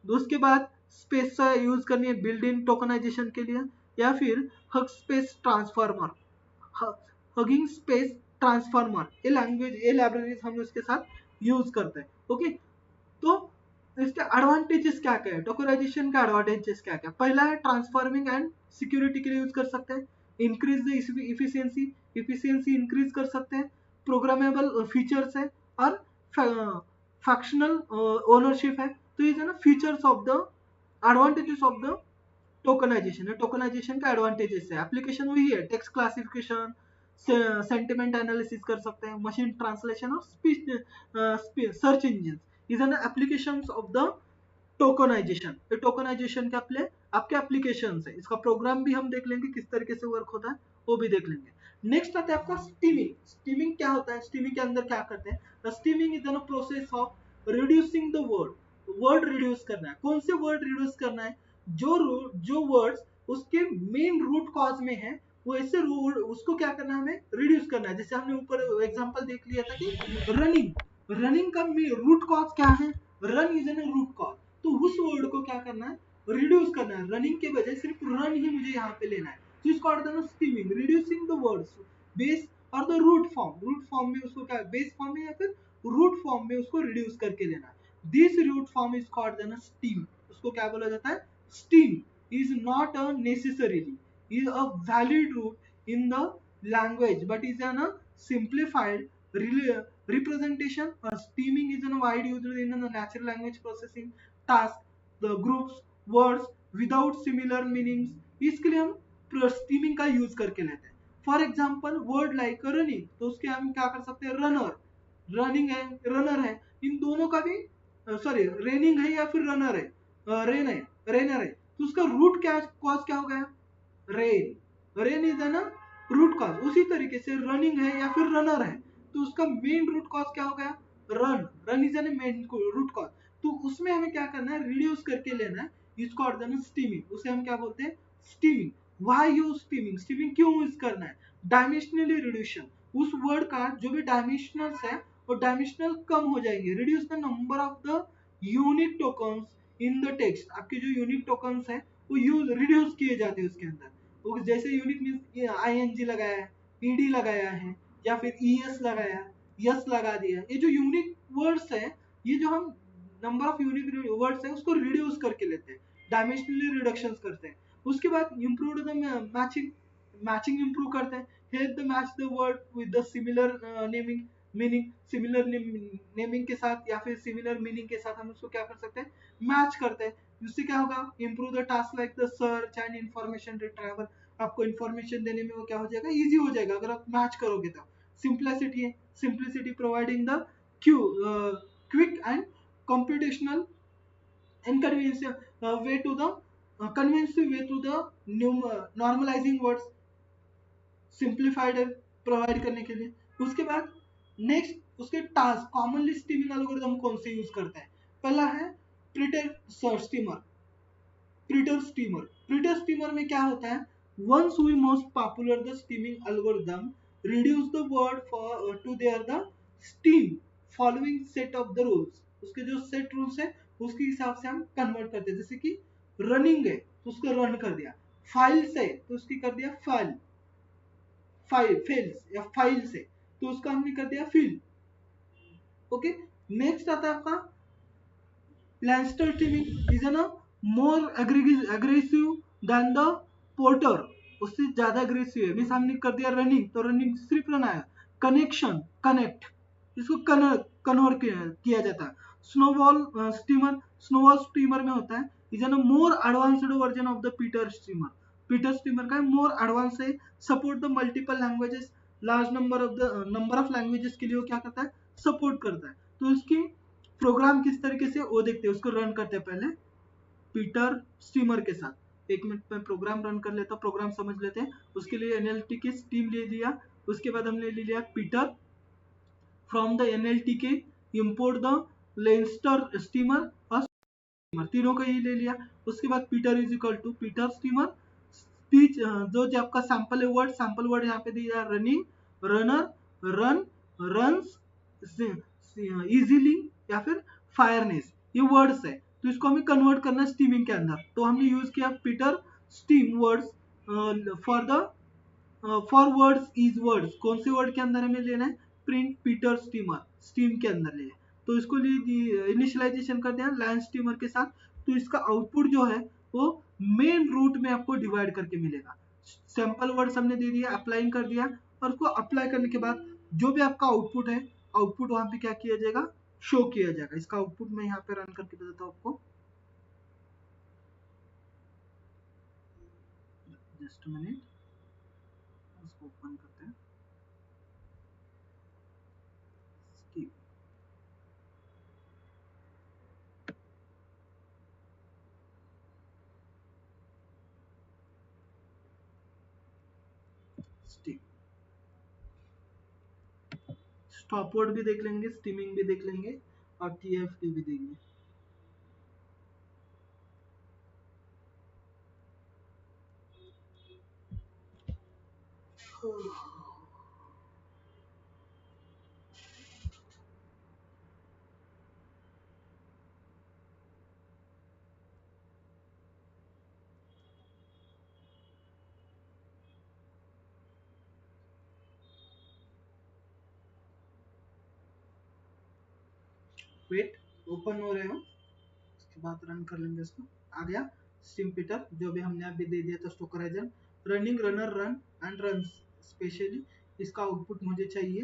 उसके बाद स्पेस यूज करनी है बिल्ड इन टोकनाइजेशन के लिए, या फिर hug space transformer. Hugging space transformer ये लैंग्वेज, ये लाइब्रेरीज हम उसके साथ यूज करते हैं. ओके, तो इसके एडवांटेजेस क्या क्या है, टोकनाइजेशन का एडवांटेजेस क्या क्या. पहला है ट्रांसफॉर्मिंग एंड सिक्योरिटी के लिए यूज कर सकते हैं. Increase the efficiency, efficiency increase कर सकते हैं. प्रोग्रामेबल फीचर्स है और फंक्शनल ओनरशिप है. तो ये जो ना features of the advantages of the tokenization है. टोकनाइजेशन का एडवांटेजेस है. एप्लीकेशन वही है, टेक्स्ट क्लासिफिकेशन, सेंटिमेंट एनालिसिस कर सकते हैं, मशीन ट्रांसलेशन और speech search engine. Is an applications of the tokenization. ये टोकनाइजेशन के आपके एप्लीकेशंस है. इसका प्रोग्राम भी हम देख लेंगे किस तरीके से वर्क होता है, वो भी देख लेंगे. नेक्स्ट आता है आपका स्टीमिंग. स्टीमिंग क्या होता है, स्टीमिंग के अंदर क्या करते हैं. Steaming is an process of reducing the word. Word reduce करना है. कौन से वर्ड रिड्यूस करना है, जो वर्ड्स उसके मेन रूट कॉज में है, वो ऐसे उसको क्या करना है, हमें रिड्यूस करना है. जैसे हमने ऊपर एग्जांपल देख लिया था कि रनिंग, रनिंग का रूट कॉज क्या है, run is an root cause. तो उस वर्ड को क्या करना है, रिड्यूस करना है. रनिंग के बजाय सिर्फ रन ही मुझे यहाँ पे लेना है. तो इसको कहते हैं stemming, reducing the words base और the root form. Root form में उसको क्या, बेस फॉर्म में या फिर रूट फॉर्म में उसको रिड्यूस करके लेना है. This root form is called then stem. उसको क्या बोला जाता है, stem. Is not a necessarily is a valid root in the language but is an simplified representation. Steaming is a wide used in the natural language processing task, the groups words without similar meanings. इसके लिए हम steaming का use करके लेते हैं. For example word like running, तो उसके हम क्या कर सकते हैं, रनर. रनिंग है, रनर है, इन दोनों का भी सॉरी रेनिंग है या फिर रनर है, रेन है, रेनर है. तो उसका रूट क्या कॉज क्या हो गया, रेन. रेन इज ना रूट कॉज. उसी तरीके से रनिंग है या फिर रनर है, तो उसका मेन रूट कॉज क्या हो गया, run. Run is an main root cause. तो उसमें हमें क्या करना है, रिड्यूस करके लेना है. इसको और देना स्टीमिंग. उसे हम क्या बोलते हैं, steaming. Why use steaming, steaming क्यों यूज करना है, डायमेंशनली रिड्यूशन. उस वर्ड का जो भी डायमेंशनल्स है वो डायमेंशनल कम हो जाएंगे. Reduce the number of the unique tokens in the text. आपके जो यूनिक टोकन्स है वो यूज रिड्यूस किए जाते हैं उसके अंदर. तो जैसे यूनिक मींस आईएनजी लगाया है, ईडी लगाया है, या फिर ईएस लगाया, यस लगा दिया. ये जो यूनिक वर्ड्स है, ये जो हम नंबर ऑफ यूनिक वर्ड्स है उसको रिड्यूस करके लेते हैं, डायमेंशनली रिडक्शंस करते हैं. उसके बाद improve the matching. Matching improve करते हैं. Help the match the word with the similar naming meaning. Similar naming के साथ या फिर सिमिलर मीनिंग के साथ हम उसको क्या कर सकते हैं, मैच करते हैं. उससे क्या होगा, improve the task like the search and information retrieval. आपको इंफॉर्मेशन देने में वो क्या हो जाएगा, इजी हो जाएगा अगर आप मैच करोगे तो. सिंप्लिसिटी है, simplicity providing the quick and computational and way to the convincing way to the normalizing words. Simplified है प्रोवाइड करने के लिए. उसके बाद नेक्स्ट उसके टास्क. कॉमनली स्टीमिंग एल्गोरिथम कौन से यूज करते हैं, पहला है प्रिटर स्टीमर. प्रिटर स्टीमर. प्रिटर स्टीमर में क्या होता है, once we most popular the steaming algorithm reduce the word for to their the steam following set of the rules. उसके जो सेट रूल्स है उसके हिसाब से हम कन्वर्ट करते हैं. जैसे कि रनिंग है तो उसको रन कर दिया, फाइल्स है तो उसकी कर दिया फाइल, फाइल्स या फाइल से तो उसका हमने कर दिया फिल. ओके, नेक्स्ट आता है आपका लैंस्टर स्टीमिंग. इज ना more aggressive than the Porter. उससे ज्यादा एग्रेसिव है. मींस हमने कर दिया रनिंग तो रनिंग सिर्फ रन आया. कनेक्शन, कनेक्ट, इसको कन्वर्ट किया जाता है. Snowball steamer. स्नोबॉल स्टीमर में होता है is an more advanced version of the Peter steamer. Peter steamer का मोर एडवांस है. Support the multiple languages. Large number of languages के लिए वो क्या करता है, सपोर्ट करता है. तो उसकी प्रोग्राम किस तरीके से वो देखते हैं, उसको रन करते हैं पहले पीटर स्टीमर के साथ. 1 मिनट में प्रोग्राम रन कर लेता हूँ, प्रोग्राम समझ लेते हैं। उसके लिए NLTK स्टीम ले लिया, उसके बाद हमने ले लिया Peter, from the NLTK import the Lancaster stemmer और तीनों को ही ले लिया। उसके बाद Peter is equal to Peter stemmer speech, जो जो आपका सैंपल है वर्ड, सैंपल वर्ड यहाँ पे दिया running, runner, run, runs, easily या फिर फायरनेस, ये वर्ड्स है। तो इसको हमें कन्वर्ट करना है स्टीमिंग के अंदर, तो हमने यूज किया Peter steam words for the words is words. कौन से वर्ड के अंदर हमें लेना है, प्रिंट पीटर स्टीमर, स्टीम के अंदर ले, तो इसको लिए इनिशियलाइजेशन कर दिया लाइन स्टीमर के साथ। तो इसका आउटपुट जो है वो मेन रूट में आपको डिवाइड करके मिलेगा। सैंपल वर्ड्स हमने दे दिया, अप्लाइंग कर दिया, और उसको अप्लाई करने के बाद जो भी आपका आउटपुट है, आउटपुट वहां पे क्या किया जाएगा, शो किया जाएगा। इसका आउटपुट मैं यहाँ पे रन करके बताता हूँ आपको, जस्ट मिनट, इसको ओपन करते हैं। स्टॉप वर्ड भी देख लेंगे, स्टीमिंग भी देख लेंगे, और TFT भी देंगे। वेट, ओपन हो रहे हो, उसके बाद रन कर लेंगे इसको। आ गया स्टीम पीटर, जो भी हमने अभी दे दिया था स्टोकराइजर, running, runner, run and run specially, इसका आउटपुट मुझे चाहिए,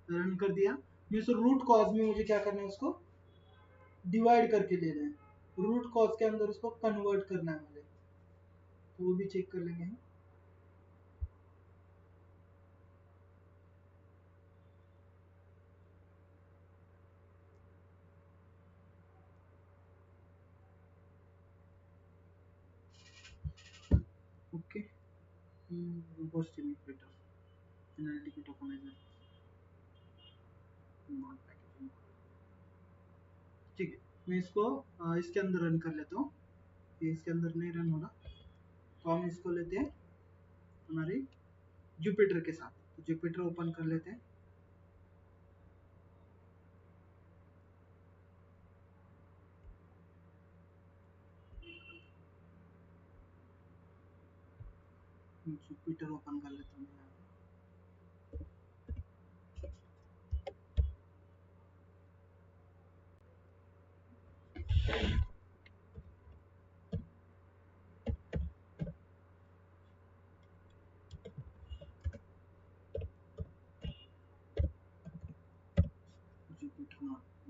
रन कर दिया। इस रूट कॉज में मुझे क्या करना है, उसको डिवाइड करके लेना है, रूट कॉज के अंदर उसको कन्वर्ट करना है मुझे, तो वो भी चेक कर लेंगे हम। Okay, robot stem Peter, analytic tokeniser, ठीक है। मैं इसको इसके अंदर रन कर लेता हूँ, ये इसके अंदर नहीं रन हो रहा, तो हम इसको लेते हैं हमारे जुपिटर के साथ, तो जुपिटर ओपन कर लेते हैं। जुपिटर ओपन कर लेता हूँ। जुपिटर नोटबुक,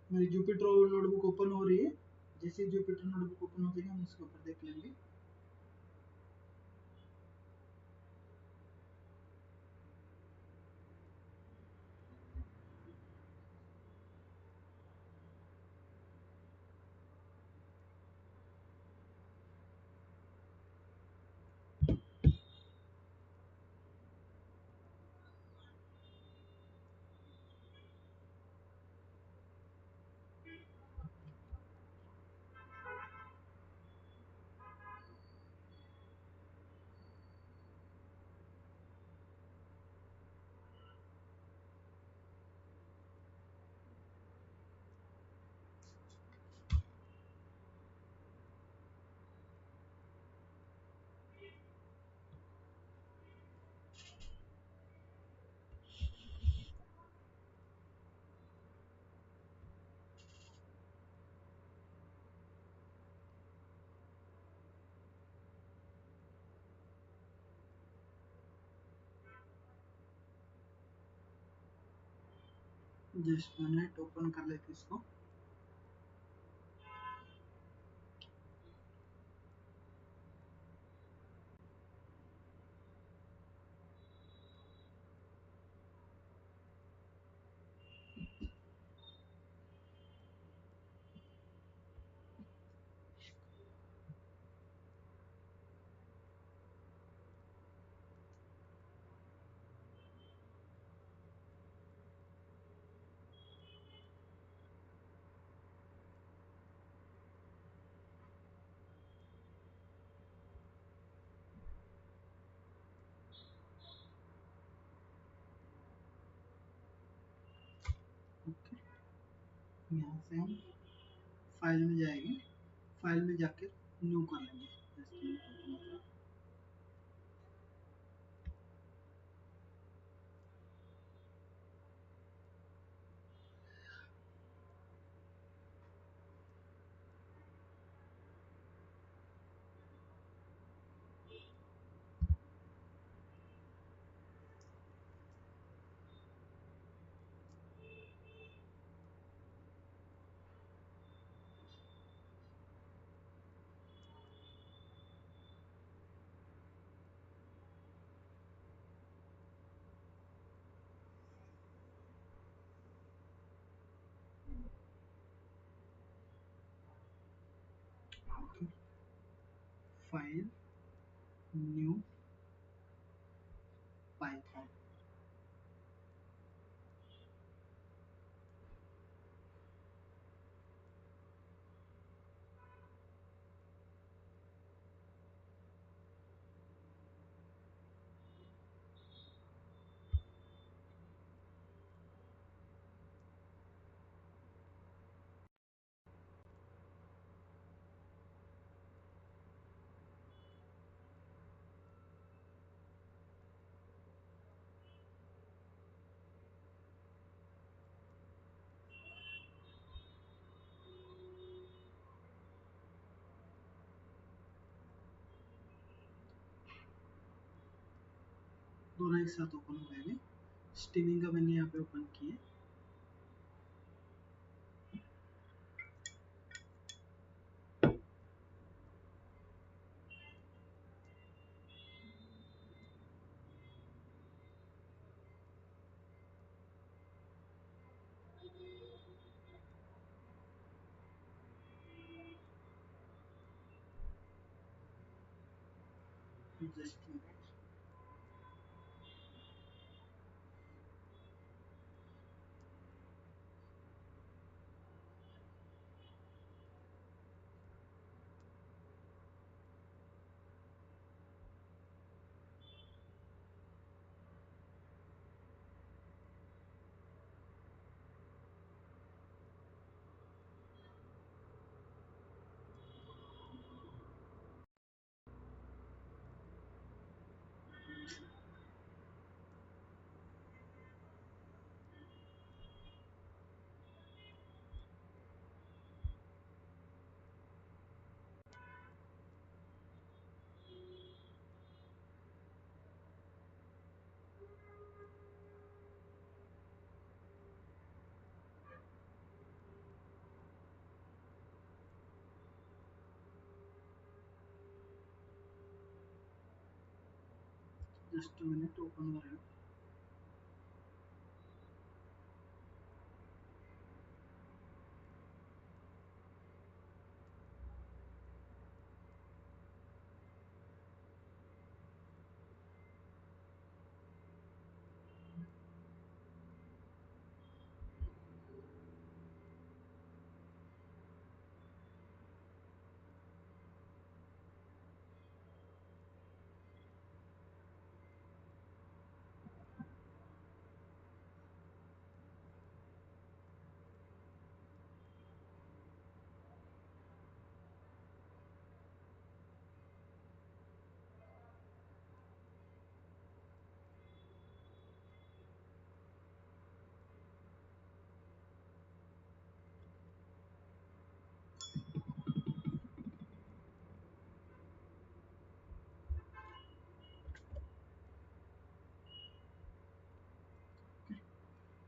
मेरी जुपिटर नोटबुक ओपन हो रही है। जैसे जुपिटर नोटबुक ओपन हो जाएगी हम उसके ऊपर देख लेंगे। जस्ट मिनट ओपन कर लेते इसको। ओके, यहाँ से हम फाइल में जाएंगे, फाइल में जाके न्यू कर लेंगे। जस्ट मिनट ओपन हो जाए। File, new, Python. दोनों एक साथ ओपन हो गए। स्टीमिंग का मैंने यहाँ पे ओपन किया। Just minute. Just minute open हो रहा है।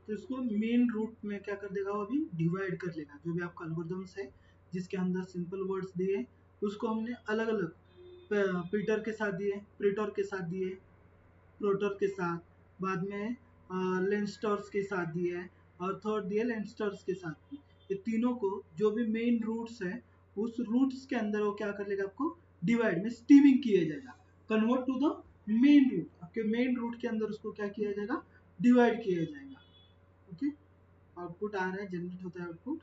तो इसको मेन रूट में क्या कर देगा, वो अभी डिवाइड कर लेगा। जो भी आपका एल्गोरिथम्स है जिसके अंदर सिंपल वर्ड्स दिए उसको हमने अलग अलग पीटर के साथ दिए, प्रीटर के साथ दिए, प्रोटर के साथ, बाद में लेंस्टर्स के साथ दिया है, और थर्ड दिया लेंस्टर्स के साथ भी। ये तीनों को जो भी मेन रूट्स है उस रूट्स के अंदर वो क्या कर लेगा, आपको डिवाइड में स्टीमिंग किया जाएगा, convert to the main root. आपके मेन रूट के अंदर उसको क्या किया जाएगा, डिवाइड किया जाएगा। ओके, आउटपुट आ रहा है, जनरेट होता है आउटपुट।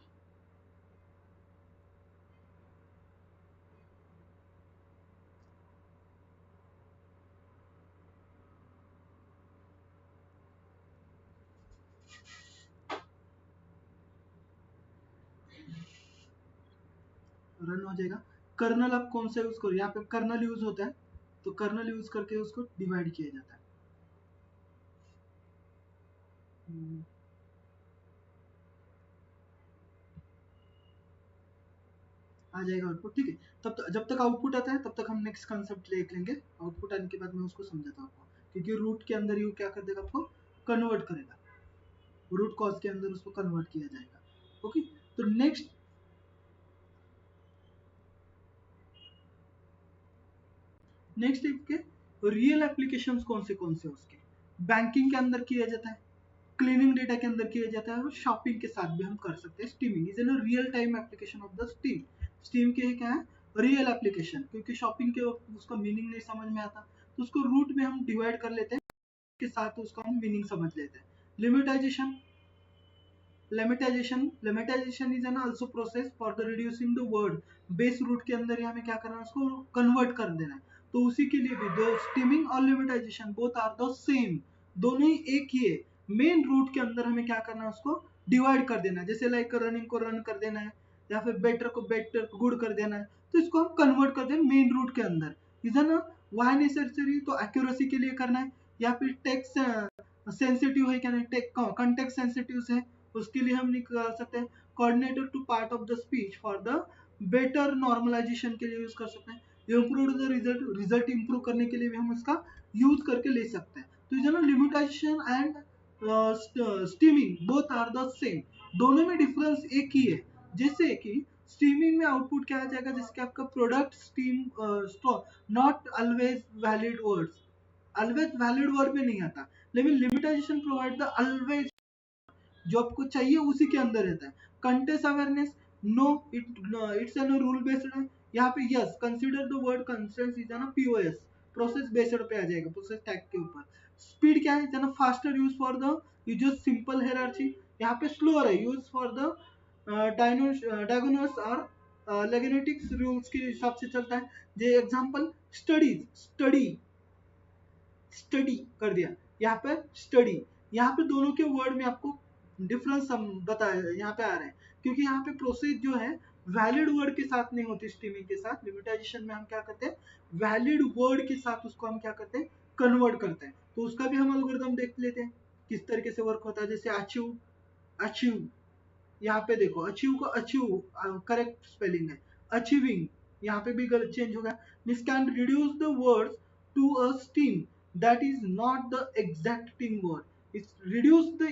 रन हो जाएगा। कर्नल आप कौन सा यूज करो, यहाँ पे कर्नल यूज होता है, तो कर्नल यूज करके उसको डिवाइड किया जाता है। आ जाएगा आउटपुट, ठीक है। जब तक आउटपुट आता है तब तक हम नेक्स्ट कंसेप्ट देख लेंगे। आउटपुट आने के बाद मैं उसको समझाता हूँ आपको, क्योंकि रूट के अंदर ही क्या कर देगा, आपको कन्वर्ट करेगा, रूट कॉज के अंदर उसको कन्वर्ट किया जाएगा। ओके, तो नेक्स्ट के रियल एप्लीकेशंस कौन से उसके बैंकिंग के अंदर किया जाता है, क्लीनिंग डेटा के अंदर किया जाता है, और शॉपिंग के साथ भी हम कर सकते हैं। Steaming is an real time application of the steam. Steam के क्या है, रियल एप्लीकेशन, क्योंकि शॉपिंग के वक्त उसका मीनिंग नहीं समझ में आता तो उसको रूट में हम डिवाइड कर लेते हैं, के साथ उसका हम मीनिंग समझ लेते हैं। Lemmatisation, lemmatisation is an also process for the reducing the word. Base root के अंदर ही हमें क्या करना है, उसको कन्वर्ट कर देना है। तो उसी के लिए भी दो स्टीमिंग और लिमिटाइजेशन बोथ आर द सेम, दोनों ही एक ही है। मेन रूट के अंदर हमें क्या करना है, उसको डिवाइड कर देना है। जैसे लाइक रनिंग को रन कर देना है, या फिर बेटर को बेटर गुड कर देना है, तो इसको हम कन्वर्ट कर दें मेन रूट के अंदर। इज ना वाई नेसेसरी, तो एक्यूरेसी के लिए करना है, या फिर टेक्स्ट सेंसिटिव है क्या नहीं, कंटेक्स्ट सेंसिटिव है, उसके लिए हम निकाल सकते हैं। Coordinator to part of the speech for the better normalization के लिए यूज कर सकते हैं। Improve the result, result improve करने के लिए भी हम इसका यूज करके ले सकते हैं। तो ये ना limitation and stemming both are the same, दोनों में डिफरेंस एक ही है। जैसे कि स्टीमिंग में आउटपुट क्या आ जाएगा, जिसके आपका product steam not always valid words, always valid word में नहीं आता, लेकिन लिमिटेशन प्रोवाइड द ऑलवेज जो आपको चाहिए उसी के अंदर रहता है। Content awareness, no it's an rule based. यहाँ पे yes consider the word consents is ना पीओएस, प्रोसेस बेस्ड पे आ जाएगा, प्रोसेस टैग के ऊपर। स्पीड क्या है, faster use for the use simple hierarchy. यहाँ पे स्लोअर है, यूज फॉर द डायगोनस और लेगनेटिक्स रूल्स के हिसाब से चलता है। जे एग्जांपल स्टडीज, स्टडी कर दिया, यहाँ पे स्टडी, यहाँ पे दोनों के वर्ड में आपको डिफरेंस बताया यहाँ पे आ रहे हैं, क्योंकि यहाँ पे प्रोसेस जो है वैलिड वर्ड के साथ नहीं होती स्ट्रीमिंग के साथ। लिमिटाइजेशन में हम क्या करते हैं, वैलिड वर्ड के साथ उसको हम क्या करते हैं, कन्वर्ट करते हैं। तो उसका भी हम एल्गोरिथम देख लेते हैं किस तरीके से वर्क होता है। जैसे अचीव, अचीव यहाँ पे देखो, अचीव को अचीव करेक्ट स्पेलिंग है, अचीविंग यहाँ पे भी गलत चेंज होगा। This can reduce the words to a stem that is not the exacting word. It's reduce the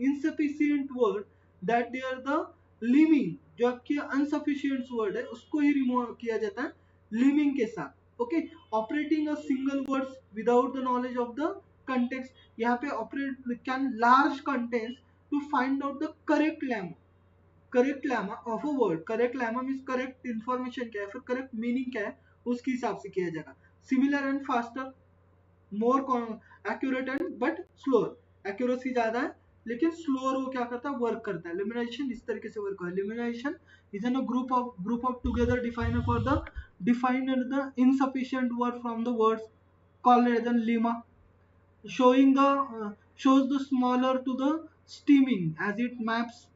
insufficient word that they are the liming, जो आपके unsufficient word है उसको ही रिमूव किया जाता है liming के साथ। Okay, operating a single words without the knowledge of the context. यहाँ पे operate can large contents to find out the correct lemma of a word. Correct lemma means correct information क्या है, फिर करेक्ट मीनिंग क्या है, उसके हिसाब से किया जाएगा। Similar and faster, more accurate and but slower, accuracy ज्यादा है लेकिन स्लोअर वो क्या करता है, वर्क करता है। लिमिनेशन इस तरीके से वर्क है। Lemmatisation is an group of together define for the define the insufficient word from the words called as an lemma, showing the shows the smaller to the steaming as it maps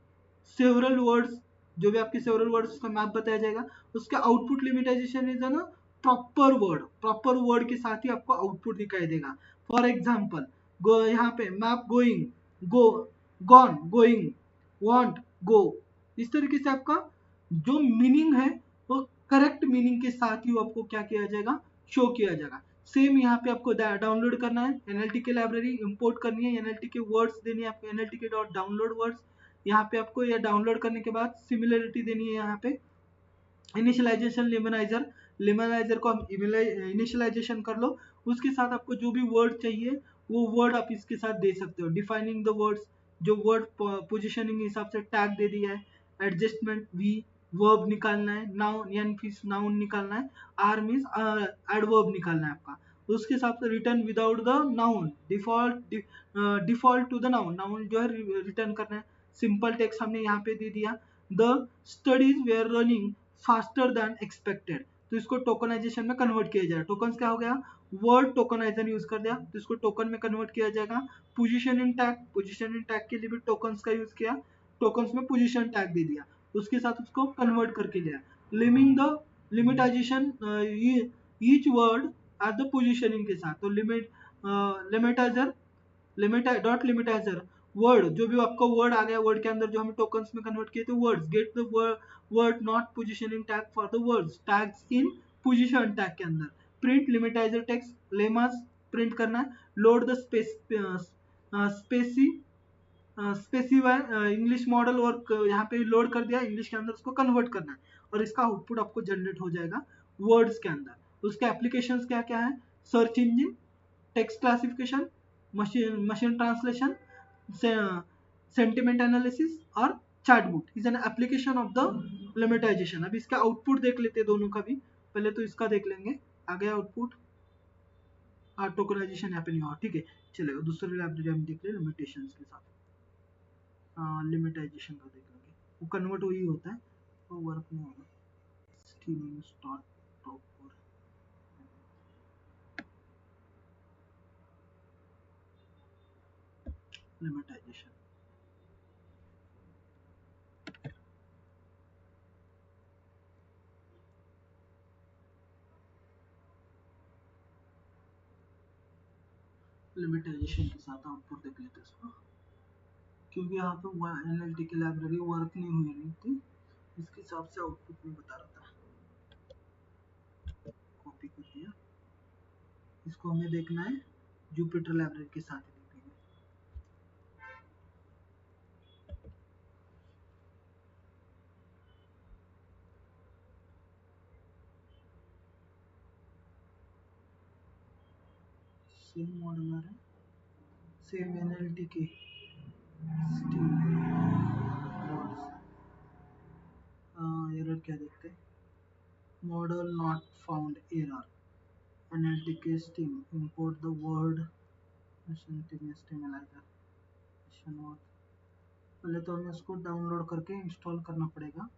several words। जो भी आपके several words का map बताया जाएगा। उसका output लिमिटाइजेशन is ना proper word के साथ ही आपको आउटपुट दिखाई देगा। फॉर एग्जाम्पल गो, यहाँ पे मैप गोइंग, गो, गॉन, गोइंग, वांट, गो, इस तरीके से आपका जो मीनिंग है वो करेक्ट मीनिंग के साथ ही आपको क्या किया जाएगा, शो किया जाएगा। सेम यहाँ पे आपको डाउनलोड करना है, एनएलटी के लाइब्रेरी इंपोर्ट करनी है, एनएलटी के वर्ड्स देनी है आपको, एनएलटी के डॉट डाउनलोड वर्ड्स। यहाँ पे आपको यह डाउनलोड करने के बाद सिमिलरिटी देनी है यहाँ पे, इनिशियलाइजेशन लिमनाइजर, लिमनाइजर को हम इनिशियलाइजेशन कर लो, उसके साथ आपको जो भी वर्ड चाहिए वो वर्ड आप इसके साथ दे सकते हो। डिफाइनिंग द वर्ड्स, जो वर्ड पोजिशनिंग हिसाब से टैग दे दिया है, एडजस्टमेंट वी, वर्ब निकालना है, नाउन यानी फिर नाउन निकालना है, आर मीन्स एडवर्ब निकालना है आपका, उसके हिसाब से return without the noun, default to the noun, noun जो है रिटर्न करना है। सिंपल टेक्स्ट हमने यहाँ पे दे दिया, the studies were running faster than expected, तो इसको टोकनाइजेशन में कन्वर्ट किया जाएगा। टोकन क्या हो गया, वर्ड टोकनाइजर यूज कर दिया तो इसको टोकन में कन्वर्ट किया जाएगा। पोजीशनिंग टैग, पोजीशनिंग टैग के लिए भी टोकन्स का यूज किया, टोकन्स में पोजीशन टैग दे दिया, उसके साथ उसको कन्वर्ट करके लिया। Lemming the lemmatisation each word at the positioning के साथ, तो लिमिटाइजर, डॉट लिमिटाइजर वर्ड, जो भी आपका वर्ड आ गया, वर्ड के अंदर जो हमें टोकन्स में कन्वर्ट किए थे words, get the word not positioning tag for the words, tags in position tag के अंदर। प्रिंट लिमिटाइजर टेक्स्ट, लेमास प्रिंट करना है। Load the specify English model work, यहाँ पे लोड कर दिया, इंग्लिश के अंदर उसको कन्वर्ट करना है और इसका आउटपुट आपको जनरेट हो जाएगा वर्ड्स के अंदर। उसके एप्लीकेशंस क्या क्या है, search engine, text classification, machine translation, sentiment analysis और chatbot is an application of the lemmatisation. अब इसका आउटपुट देख लेते हैं दोनों का भी, पहले तो इसका देख लेंगे, आ गया आउटपुट, टोकनाइजेशन यहाँ पे नहीं हुआ, ठीक है चलेगा। दूसरे लाइब्रेरी हम देख ले लिमिटेशंस के साथ, लिमिटाइजेशन का देख लेंगे, वो कन्वर्ट वही होता है, वो वर्क नहीं होगा। स्ट्रीमिंग स्टार्ट टॉप पर लिमिटाइजेशन, लिमिटाइजेशन के साथ आउटपुट देख लेते हैं इसको, क्योंकि यहाँ पे एनएलटी की लाइब्रेरी वर्क नहीं हुई रही थी, इसके हिसाब से आउटपुट में बता रहा था। कॉपी कर दिया, इसको हमें देखना है जुपिटर लाइब्रेरी के साथ ही देखेंगे। सेम मॉडल आ रहा है, सेम एनएलटी के एरर क्या देखते हैं, model not found error, NLT stem import the word स्टीमलाइजर। पहले तो हमें उसको डाउनलोड करके इंस्टॉल करना पड़ेगा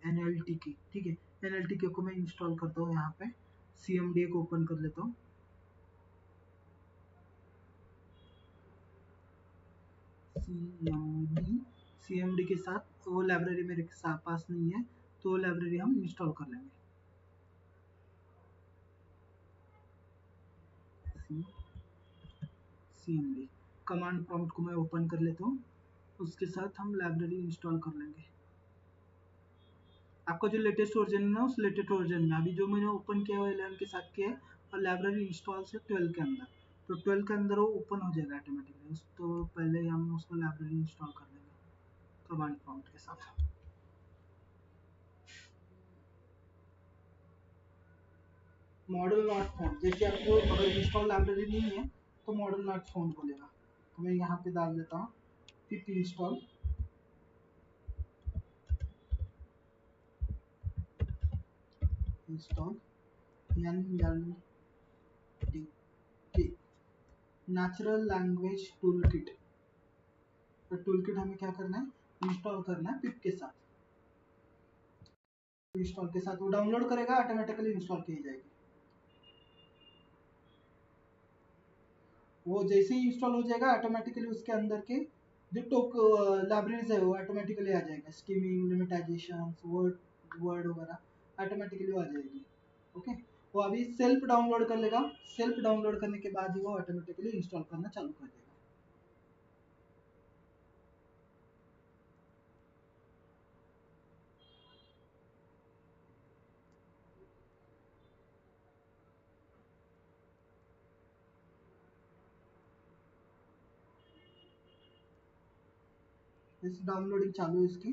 एनएलटी की, ठीक है। एनएलटी को मैं इंस्टॉल करता हूँ, यहाँ पे सीएमडी को ओपन कर लेता हूँ, सीएमडी के साथ वो लाइब्रेरी मेरे पास नहीं है, तो वो लाइब्रेरी हम इंस्टॉल कर लेंगे। सीएमडी कमांड प्रॉम्प्ट को मैं ओपन कर लेता हूँ, उसके साथ हम लाइब्रेरी इंस्टॉल कर लेंगे। आपका जो लेटेस्ट वर्जन है ना, उस लेटेस्ट वर्जन में अभी जो मैंने ओपन किया हुआ 11 के साथ किया है, और लाइब्रेरी इंस्टॉल से 12 के अंदर, तो 12 के अंदर वो ओपन हो जाएगा ऑटोमेटिकली। तो पहले हम उसको लाइब्रेरी इंस्टॉल कर लेंगे कमांड प्रॉम्प्ट के साथ। मॉडल नॉट फाउंड, जैसे आपको अगर इंस्टॉल लाइब्रेरी नहीं है तो मॉडल नॉट फाउंड बोलेगा, तो मैं यहाँ पे डाल देता हूँ पिप install, natural language tool kit. तो टूल किट हमें क्या करना है, इंस्टॉल करना है पिप के साथ, इंस्टॉल के साथ वो डाउनलोड करेगा, ऑटोमेटिकली इंस्टॉल की जाएगी। वो जैसे ही इंस्टॉल हो जाएगा ऑटोमेटिकली उसके अंदर के जो लाइब्रेरीज है वो ऑटोमेटिकली आ जाएगा, स्कीमिंग, लिमिटाइजेशन, वर्ड वगैरह ऑटोमेटिकली आ जाएगी। ओके, वो अभी सेल्फ डाउनलोड कर लेगा, सेल्फ डाउनलोड करने के बाद ही वो ऑटोमेटिकली इंस्टॉल करना चालू कर देगा। इस डाउनलोडिंग चालू है इसकी,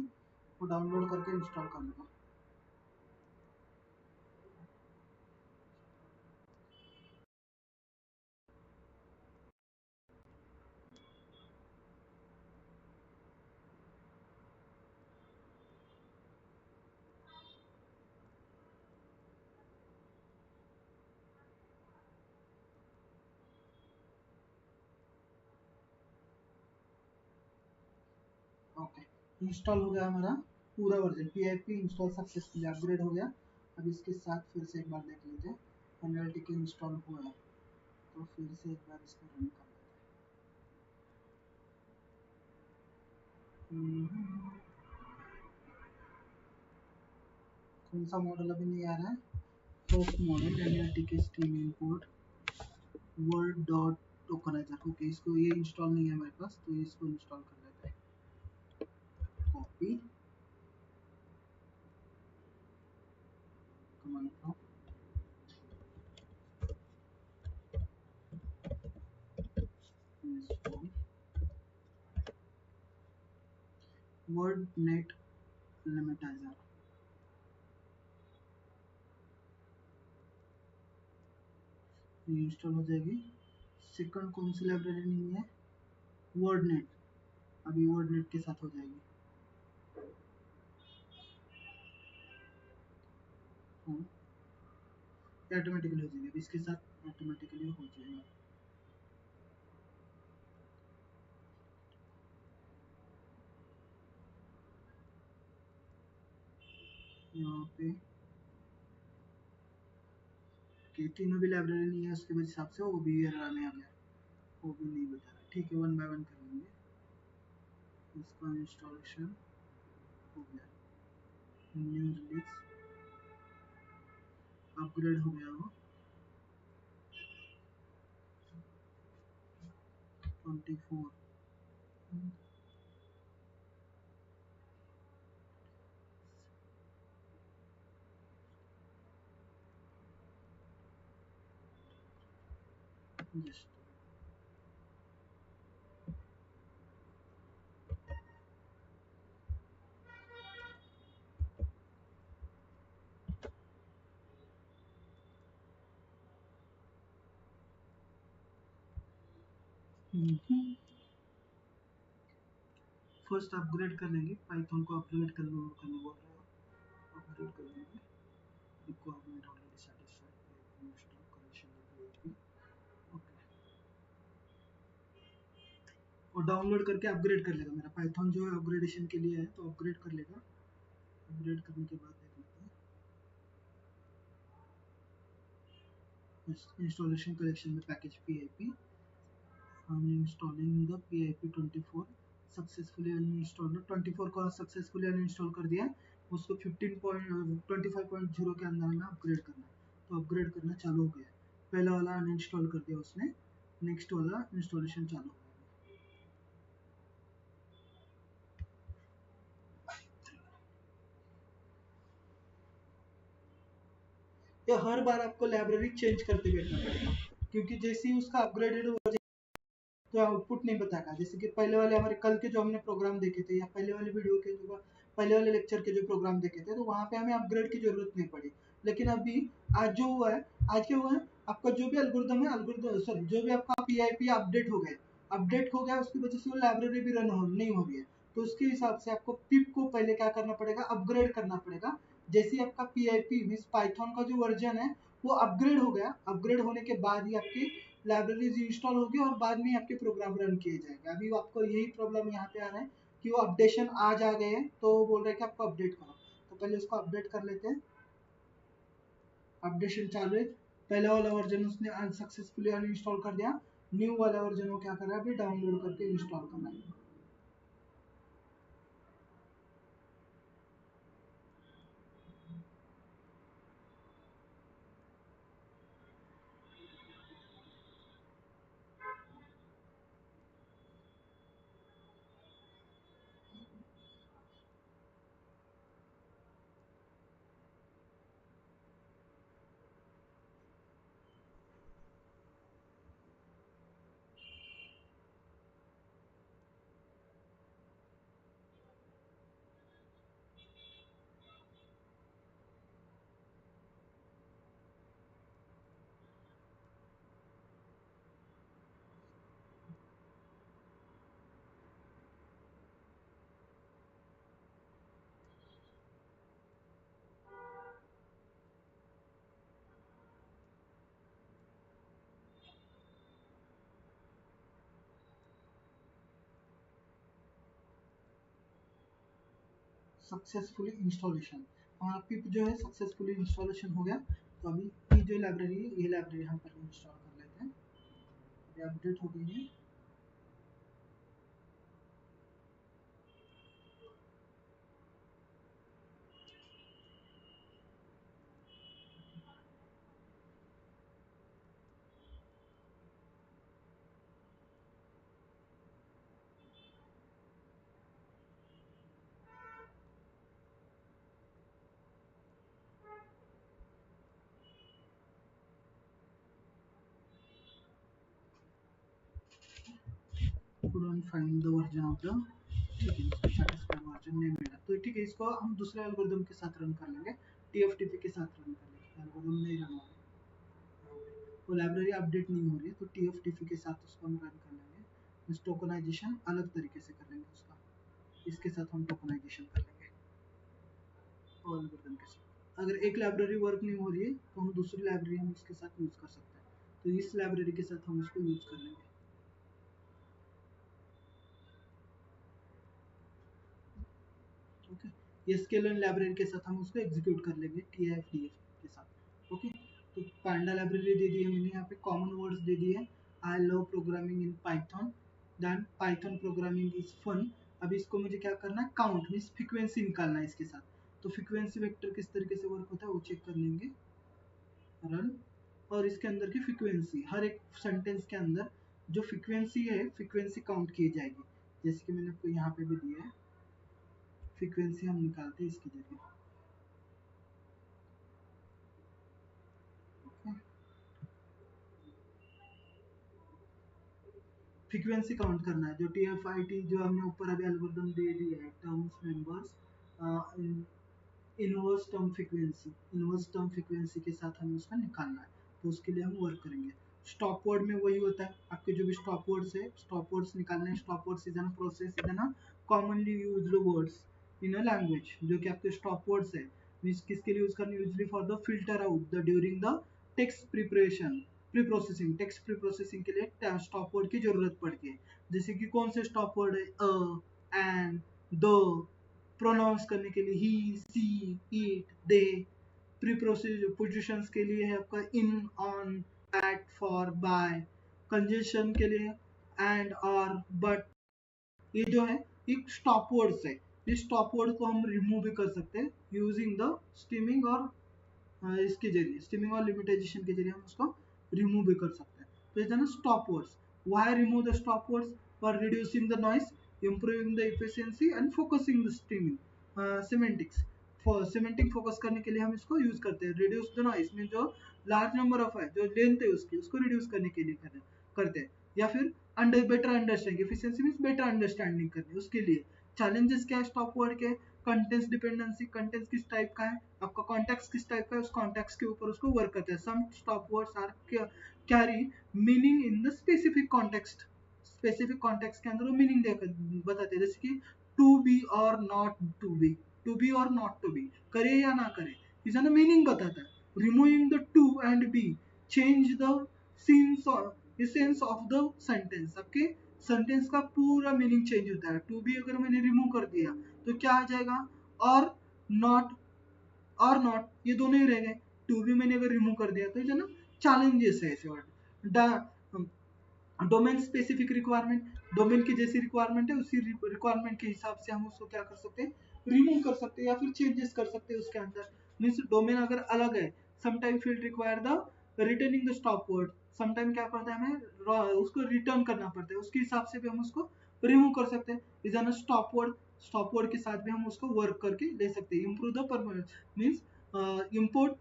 वो डाउनलोड करके इंस्टॉल कर लूँगा। ओके, इंस्टॉल हो गया हमारा पूरा version, PIP install successfully upgrade हो गया। अब इसके साथ फिर से एक बार देख लेते हैं, एनालिटिक इंस्टॉल हुआ है तो फिर से एक बार इसको रन कर लेते हैं। कौन सा मॉडल अभी नहीं आ रहा है, first model analytic stream import word dot tokeniser. Okay, इसको ये इंस्टॉल नहीं है हमारे पास, तो इसको इंस्टॉल कर लेते हैं। Copy command prompt install word net lemmatiser. ये इंस्टॉल हो जाएगी। सेकंड कौन सी लाइब्रेरी नहीं है, वर्ड नेट, अभी वर्ड नेट के साथ हो जाएगी। ऑटोमेटिकली हो जाएगी, इसके साथ ऑटोमेटिकली हो जाएगा। यहाँ पे कि तीनों भी लाइब्रेरी नहीं है, उसके हिसाब से वो भी एरर में आ गया, वो भी नहीं बता रहा। ठीक है, वन बाय वन कर लेंगे। इसका इंस्टॉलेशन हो गया, न्यू रिलीज अपग्रेड हो गया वो 24। जस्ट फर्स्ट अपग्रेड कर लेंगे, पाइथन को अपग्रेड करने बोल रहे हैं, अपग्रेड कर लेंगे। Requirement already satisfied, install correction okay, और डाउनलोड करके अपग्रेड कर लेगा। मेरा पाइथन जो है अपग्रेडेशन के लिए है, तो अपग्रेड कर लेगा। अपग्रेड करने के बाद देख लेते हैं इंस्टॉलेशन कलेक्शन में package PIP uninstalling the PIP 24 successfully uninstalled. 24 को सक्सेसफुली अनइंस्टॉल कर दिया, उसको 25.0 के अंदर में अपग्रेड करना है, तो अपग्रेड करना चालू हो गया। पहला वाला अनइंस्टॉल कर दिया उसने, नेक्स्ट वाला इंस्टॉलेशन चालू हो गया। ये हर बार आपको लाइब्रेरी चेंज करते बैठना पड़ेगा, क्योंकि जैसे ही उसका अपग्रेडेड तो आउटपुट नहीं बताएगा। जैसे कि पहले वाले हमारे कल के जो हमने प्रोग्राम देखे थे, या पहले वाले वीडियो के जो पहले वाले लेक्चर के जो प्रोग्राम देखे थे, तो वहाँ पे हमें अपग्रेड की जरूरत नहीं पड़ी। लेकिन अभी आज जो हुआ है, आज क्या हुआ है, आपका जो भी एल्गोरिदम है, एल्गोरिदम सॉरी, जो भी आपका PIP अपडेट हो गया, उसकी वजह से वो लाइब्रेरी भी रन नहीं हो रही है। तो उसके हिसाब से आपको पिप को पहले क्या करना पड़ेगा, अपग्रेड करना पड़ेगा। जैसे ही आपका PIP मींस पाइथन का जो वर्जन है वो अपग्रेड हो गया, अपग्रेड होने के बाद ही आपकी लाइब्रेरीज इंस्टॉल होगी और बाद में आपके प्रोग्राम रन किए जाएंगे। अभी आपको यही प्रॉब्लम यहाँ पे आ रहा है कि वो अपडेशन आज आ गए हैं, तो वो बोल रहे हैं कि आपको अपडेट करो। तो पहले उसको अपडेट कर लेते हैं। अपडेशन चालू है, पहला वाला वर्जन उसने अनसक्सेसफुली अनइंस्टॉल कर दिया, न्यू वाला वर्जन वो क्या कर रहा है, अभी डाउनलोड करके इंस्टॉल करना है। सक्सेसफुली इंस्टॉलेशन, हमारा पिप जो है सक्सेसफुली इंस्टॉलेशन हो गया। तो अभी ये जो लाइब्रेरी है, ये लाइब्रेरी हम पहले इंस्टॉल कर लेते हैं। ये अपडेट हो गई है। couldn't find the version of the, ठीक है, इसको satisfied version नहीं मिला, तो ठीक है, इसको हम दूसरे एल्गोरिदम के साथ रन कर लेंगे, TFTP के साथ रन कर लेंगे। एल्गोरिदम नहीं रन हो रहा, वो लाइब्रेरी अपडेट नहीं हो रही है, तो TFTP के साथ उसको हम रन कर लेंगे। टोकनाइजेशन अलग तरीके से कर लेंगे उसका, इसके साथ हम टोकनाइजेशन कर लेंगे एल्गोरिदम के साथ। अगर एक लाइब्रेरी वर्क नहीं हो रही है तो हम दूसरी लाइब्रेरी हम इसके साथ यूज कर सकते हैं, तो इस लाइब्रेरी के साथ हम उसको यूज कर लेंगे। ओके, ये स्केलर लाइब्रेरी के साथ हम उसको एग्जीक्यूट कर लेंगे TIFDF के साथ। ओके, तो पांडा लाइब्रेरी दे दी है मैंने, यहाँ पे कॉमन वर्ड्स दे दिए, I love programming in Python, then Python programming is fun. अब इसको मुझे क्या करना है, काउंट मीन्स फ्रीक्वेंसी निकालना है इसके साथ, तो फ्रीक्वेंसी वेक्टर किस तरीके से वर्क होता है वो चेक कर लेंगे, रन। और इसके अंदर की फ्रीक्वेंसी, हर एक सेंटेंस के अंदर जो फ्रीक्वेंसी है, फ्रीक्वेंसी काउंट की जाएगी, जैसे कि मैंने आपको यहाँ पे भी दिया है, फ्रीक्वेंसी हम निकालते हैं इसके जरिए। फ्रीक्वेंसी काउंट करना है, जो TF-IT जो हमने ऊपर अभी एल्गोरिदम दे दिया है, terms members inverse term frequency, inverse term frequency के साथ हमें उसका निकालना है, तो उसके लिए हम वर्क करेंगे। स्टॉप वर्ड में वही होता है, आपके जो भी स्टॉप वर्ड्स है, स्टॉप वर्ड्स निकालने हैं। Stop words is an process, is an commonly used words in a language, जो कि आपके स्टॉप वर्ड्स है, मींस किसके लिए यूज करने, usually for the filter out the during the text preparation, pre processing, text pre processing के लिए stop word की जरूरत पड़ती है। जैसे कि कौन से स्टॉप वर्ड है, अ, एंड, द, प्रोनाउंस करने के लिए he, she, it, they. Prepositions के लिए है आपका in, on, at, for, by. Conjunctions के लिए एंड, और, बट। ये जो है एक स्टॉप वर्ड्स है, इस स्टॉप वर्ड को हम रिमूव भी कर सकते हैं यूजिंग द स्टीमिंग, और इसके जरिए स्टीमिंग और लिमिटाइजेशन के जरिए हम उसको रिमूव भी कर सकते हैं। तो ये ना stop words, why remove the stop words, for reducing the noise, improving the efficiency and focusing the steaming. Semantics, semantic focus करने के लिए हम इसको यूज करते हैं। रिड्यूस द नॉइस मीन जो लार्ज नंबर ऑफ है, जो लेंथ है उसकी, उसको रिड्यूस करने के लिए करते हैं। या फिर under better understanding, efficiency means better understanding करनी, उसके लिए चैलेंजेस क्या है स्टॉप वर्ड के, कंटेंट्स डिपेंडेंसी, कंटेंट्स किस टाइप का है, आपका कॉन्टेक्स्ट किस टाइप का है, उस कॉन्टेक्स्ट के ऊपर उसको वर्क करते हैं। Some stop words are carry meaning in the specific context, specific context के अंदर वो मीनिंग बताते हैं, जैसे कि टू बी और not to be, to be और नॉट टू बी, करे या ना करे, इसे ना मीनिंग बताता है। Removing the to and be change the scenes और सेंस ऑफ द सेंटेंस, आपके सेंटेंस का पूरा मीनिंग चेंज होता है। टू बी अगर मैंने रिमूव कर दिया तो क्या आ जाएगा, और नॉट, और नॉट, ये दोनों ही रह गए। टू बी मैंने अगर रिमूव कर दिया तो ये ना चैलेंजेस है ऐसे word. Domain specific requirement, domain की जैसी रिक्वायरमेंट है उसी रिक्वायरमेंट के हिसाब से हम उसको क्या कर सकते हैं, रिमूव कर सकते हैं या फिर चेंजेस कर सकते हैं उसके अंदर। मीन्स डोमेन अगर अलग है, sometime field require the returning the stop word, sometime क्या पड़ता है हमें उसको रिटर्न करना पड़ता है, उसके हिसाब से भी हम उसको रिमूव कर सकते हैं। Is N stop word, stop word के साथ भी हम उसको वर्क करके ले सकते हैं। Improve the performance means import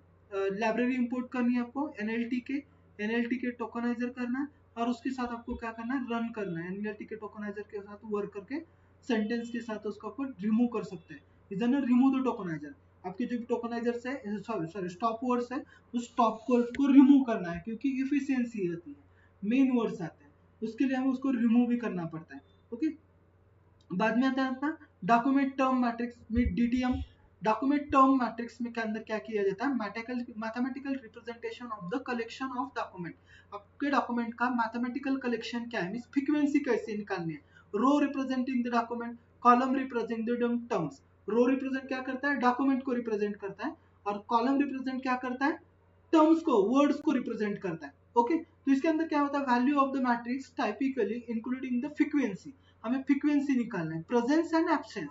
library import करनी है आपको, एनएलटी के टोकनाइजर करना है, और उसके साथ आपको क्या करना है, रन करना है। एनएलटी के टोकनाइजर के साथ वर्क करके सेंटेंस के साथ उसको आपको रिमूव कर सकते हैं। Is N remove the tokeniser, आपके जो भी टोकनाइजर्स है, सॉरी स्टॉप वर्ड्स है, उस स्टॉप वर्ड को रिमूव करना है, क्योंकि इफिशियंसी होती है, मेन वर्ड्स आते हैं, उसके लिए हमें उसको रिमूव भी करना पड़ता है। ओके, बाद में आता है अपना डॉक्यूमेंट टर्म मैट्रिक्स में डीटीएम। डॉक्यूमेंट टर्म मैट्रिक्स में के अंदर क्या किया जाता है, mathematical representation of the collection of document. आपके डॉक्यूमेंट का मैथमेटिकल कलेक्शन क्या है, फ्रीक्वेंसी कैसे निकालनी है, row representing the document, column representing the terms, row represent क्या करता है, डॉक्यूमेंट को रिप्रेजेंट करता है, और कॉलम रिप्रेजेंट क्या करता है, टर्म्स को, वर्ड्स को रिप्रेजेंट करता है। ओके, तो इसके अंदर क्या होता है, value of the matrix typically including the frequency, हमें फ्रीक्वेंसी निकालना है, presence and absence,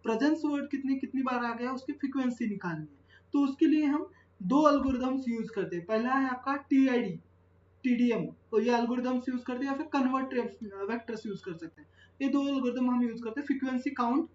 presence word कितनी कितनी बार आ गया उसकी फ्रीक्वेंसी निकालनी है। तो उसके लिए हम दो एल्गोरिथम्स यूज करते हैं, पहला है आपका टीआईडी, टीडीएम, और ये एल्गोरिथम्स यूज करते हैं, या फिर कन्वर्ट वेक्टर्स यूज कर सकते हैं। ये दो एल्गोरिथम हम यूज करते हैं, frequency count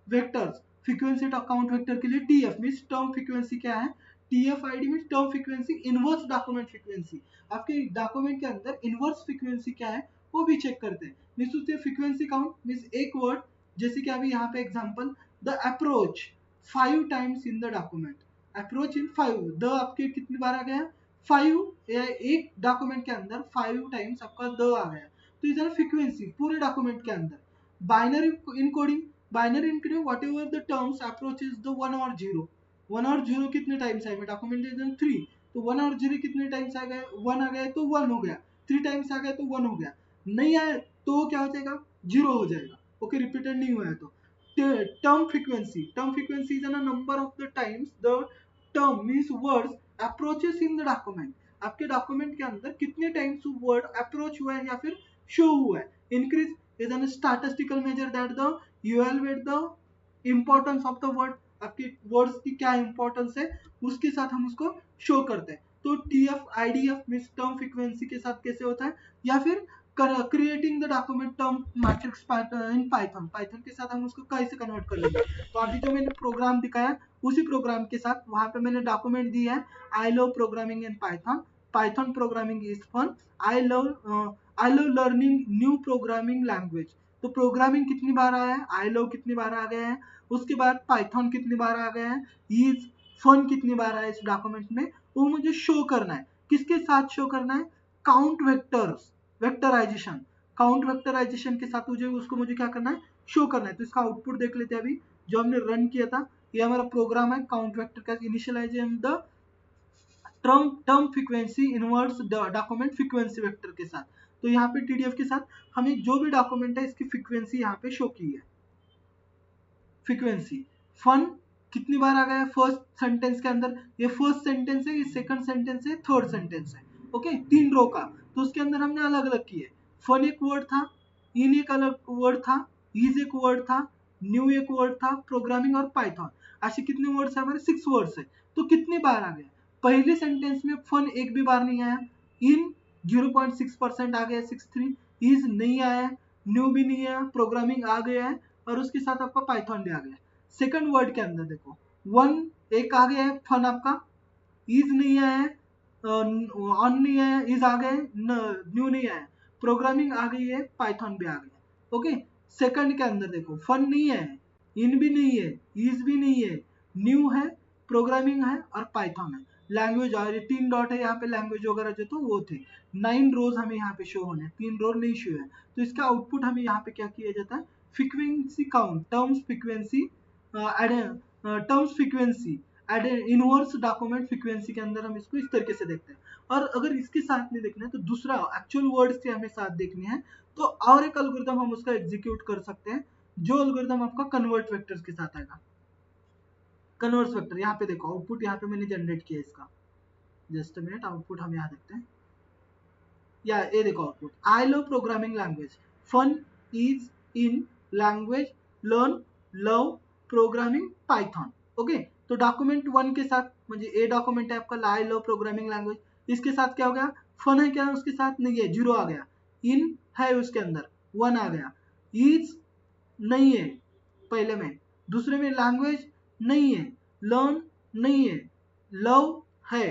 vectors, frequency count vector के लिए टीएफ मींस टर्म फ्रीक्वेंसी क्या है, TF ID means term frequency inverse document frequency, आपके डॉक्यूमेंट के अंदर इनवर्स फ्रीक्वेंसी क्या है वो भी चेक करते हैं। मींस उसके फ्रीक्वेंसी काउंट मींस एक वर्ड, जैसे कि अभी यहाँ पे example, the approach 5 times in the document, approach in 5, the आपके कितनी बार आ गया, 5, या एक डॉक्यूमेंट के अंदर 5 टाइम्स आपका द आ गया, तो इधर फ्रीक्वेंसी पूरे डॉक्यूमेंट के अंदर। Binary encoding, binary encoding what ever the terms approaches the 1 और 0, 1 और 0 कितने टाइम्स आए, डॉक्यूमेंटेशन 3, तो 1 और 0 कितने टाइम्स आ गए, 1 आ गए तो 1 हो गया, 3 टाइम्स आ गए तो 1 हो गया, नहीं आए तो क्या हो जाएगा, 0 हो जाएगा। ओके, रिपीटेड नहीं हुआ है तो। Term frequency, term frequency is a number of the times the term means words approaches in the document, आपके डॉक्यूमेंट के अंदर कितने टाइम्स वर्ड अप्रोच हुआ है या फिर शो हुआ है। Increase is a statistical measure that the evaluate the importance of the word, आपके वर्ड्स की क्या इंपॉर्टेंस है उसके साथ हम उसको शो करते हैं। तो TF IDF means term frequency के साथ कैसे होता है, या फिर creating the document term matrix in Python, Python के साथ हम उसको कैसे कन्वर्ट कर लेंगे। तो अभी जो मैंने प्रोग्राम दिखाया उसी प्रोग्राम के साथ वहां पे मैंने डॉक्यूमेंट दिया है, I love programming in Python, Python programming is fun, I love learning new programming language. तो प्रोग्रामिंग कितनी बार आया है, आई लव कितनी बार आ गया है, उसके बाद पाइथन कितनी बार आ गया है, इज फन कितनी बार आया इस डॉक्यूमेंट में, वो मुझे शो करना है। किसके साथ शो करना है, काउंट वेक्टर्स, वेक्टराइजेशन, काउंट वेक्टराइजेशन के साथ मुझे क्या करना है, शो करना है। तो इसका आउटपुट देख लेते हैं अभी, जो हमने रन किया था, ये हमारा प्रोग्राम है, काउंट वेक्टर का initialization the term frequency inverse document frequency vector के साथ। तो यहाँ पे टीडीएफ के साथ हमें जो भी डॉक्यूमेंट है इसकी फ्रीक्वेंसी यहाँ पे शो की है। फ्रीक्वेंसी फन कितनी बार आ गया है फर्स्ट सेंटेंस के अंदर, ये फर्स्ट सेंटेंस है, ये सेकंड सेंटेंस है, थर्ड सेंटेंस है। ओके, 3 रो का, तो उसके अंदर हमने अलग अलग किए। फन एक वर्ड था, इन एक अलग वर्ड था, इज एक वर्ड था, न्यू एक वर्ड था, प्रोग्रामिंग और पाइथन, ऐसे कितने वर्ड्स है हमारे, 6 वर्ड्स है। तो कितनी बार आ गया, पहले सेंटेंस में फन एक भी बार नहीं आया, इन 0.6% आ गया 63, इज नहीं आया, न्यू भी नहीं आया, प्रोग्रामिंग आ गया है, और उसके साथ आपका पाइथन भी आ गया। सेकंड वर्ड के अंदर देखो, 1 एक आ गया है, फन आपका, इज नहीं आया है, ऑन नहीं आया, इज आ गए, न्यू नहीं आया, प्रोग्रामिंग आ गई है, पाइथन भी आ गया। ओके, सेकंड के अंदर देखो, फन नहीं है, इन भी नहीं है, इज भी नहीं है, न्यू है, प्रोग्रामिंग है और पाइथन है। लैंग्वेज और ये 3 डॉट है यहाँ पे, लैंग्वेज वगैरह जो तो वो थे। 9 रोज हमें यहाँ पे शो होने, 3 रो नहीं शो है। तो इसका आउटपुट हमें यहाँ पे क्या किया जाता है, frequency count, terms frequency, terms frequency inverse document frequency के अंदर हम इसको इस तरीके से देखते हैं। और अगर इसके साथ नहीं देखना है तो दूसरा एक्चुअल वर्ड्स के हमें साथ देखने हैं, तो और एक एल्गोरिथम हम उसका एग्जीक्यूट कर सकते हैं, जो एल्गोरिथम आपका कन्वर्ट वेक्टर्स के साथ आएगा। कन्वर्ट वेक्टर यहाँ पे देखो, आउटपुट यहाँ पे मैंने जनरेट किया इसका, जस्ट मिनट, आउटपुट हम यहाँ देखते हैं। या ये देखो output, I love programming language, fun is in language, learn, love programming Python. Okay, तो डॉक्यूमेंट 1 के साथ, म्हणजे ए डॉक्यूमेंट है आपका आई लव प्रोग्रामिंग लैंग्वेज, इसके साथ क्या हो गया, फन है क्या, उसके साथ नहीं है, 0 आ गया, इन है उसके अंदर 1 आ गया, इज नहीं है पहले में, दूसरे में लैंग्वेज नहीं है, लर्न नहीं है, लव है,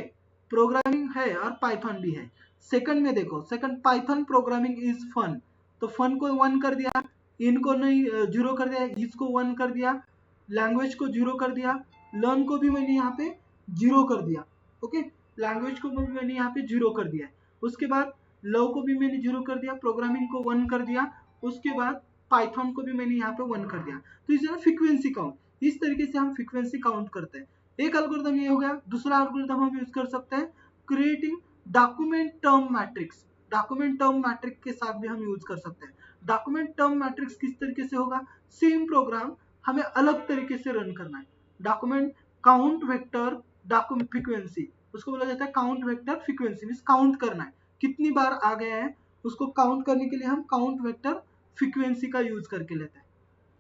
प्रोग्रामिंग है और पाइथन भी है। सेकंड में देखो, second Python programming is fun, तो फन को 1 कर दिया, इनको नहीं 0 कर दिया, इसको 1 कर दिया, लैंग्वेज को 0 कर दिया, लर्न को भी मैंने यहाँ पे 0 कर दिया। ओके, लैंग्वेज को भी मैंने यहाँ पे 0 कर दिया। उसके बाद लव को भी मैंने 0 कर दिया, प्रोग्रामिंग को 1 कर दिया, उसके बाद पाइथन को भी मैंने यहाँ पे 1 कर दिया। तो इस तरह फ्रीक्वेंसी काउंट, इस तरीके से हम फ्रीक्वेंसी काउंट करते हैं। एक एल्गोरिथम ये हो गया। दूसरा एल्गोरिथम हम यूज कर सकते हैं creating document term matrix, document term matrix के साथ भी हम यूज कर सकते हैं। डॉक्यूमेंट टर्म मैट्रिक्स किस तरीके से होगा, सेम प्रोग्राम हमें अलग तरीके से रन करना है। Document count vector document frequency, उसको बोला जाता है count vector frequency, means count करना है कितनी बार आ गया है, उसको काउंट करने के लिए हम काउंट वेक्टर फ्रीक्वेंसी का यूज करके लेते हैं।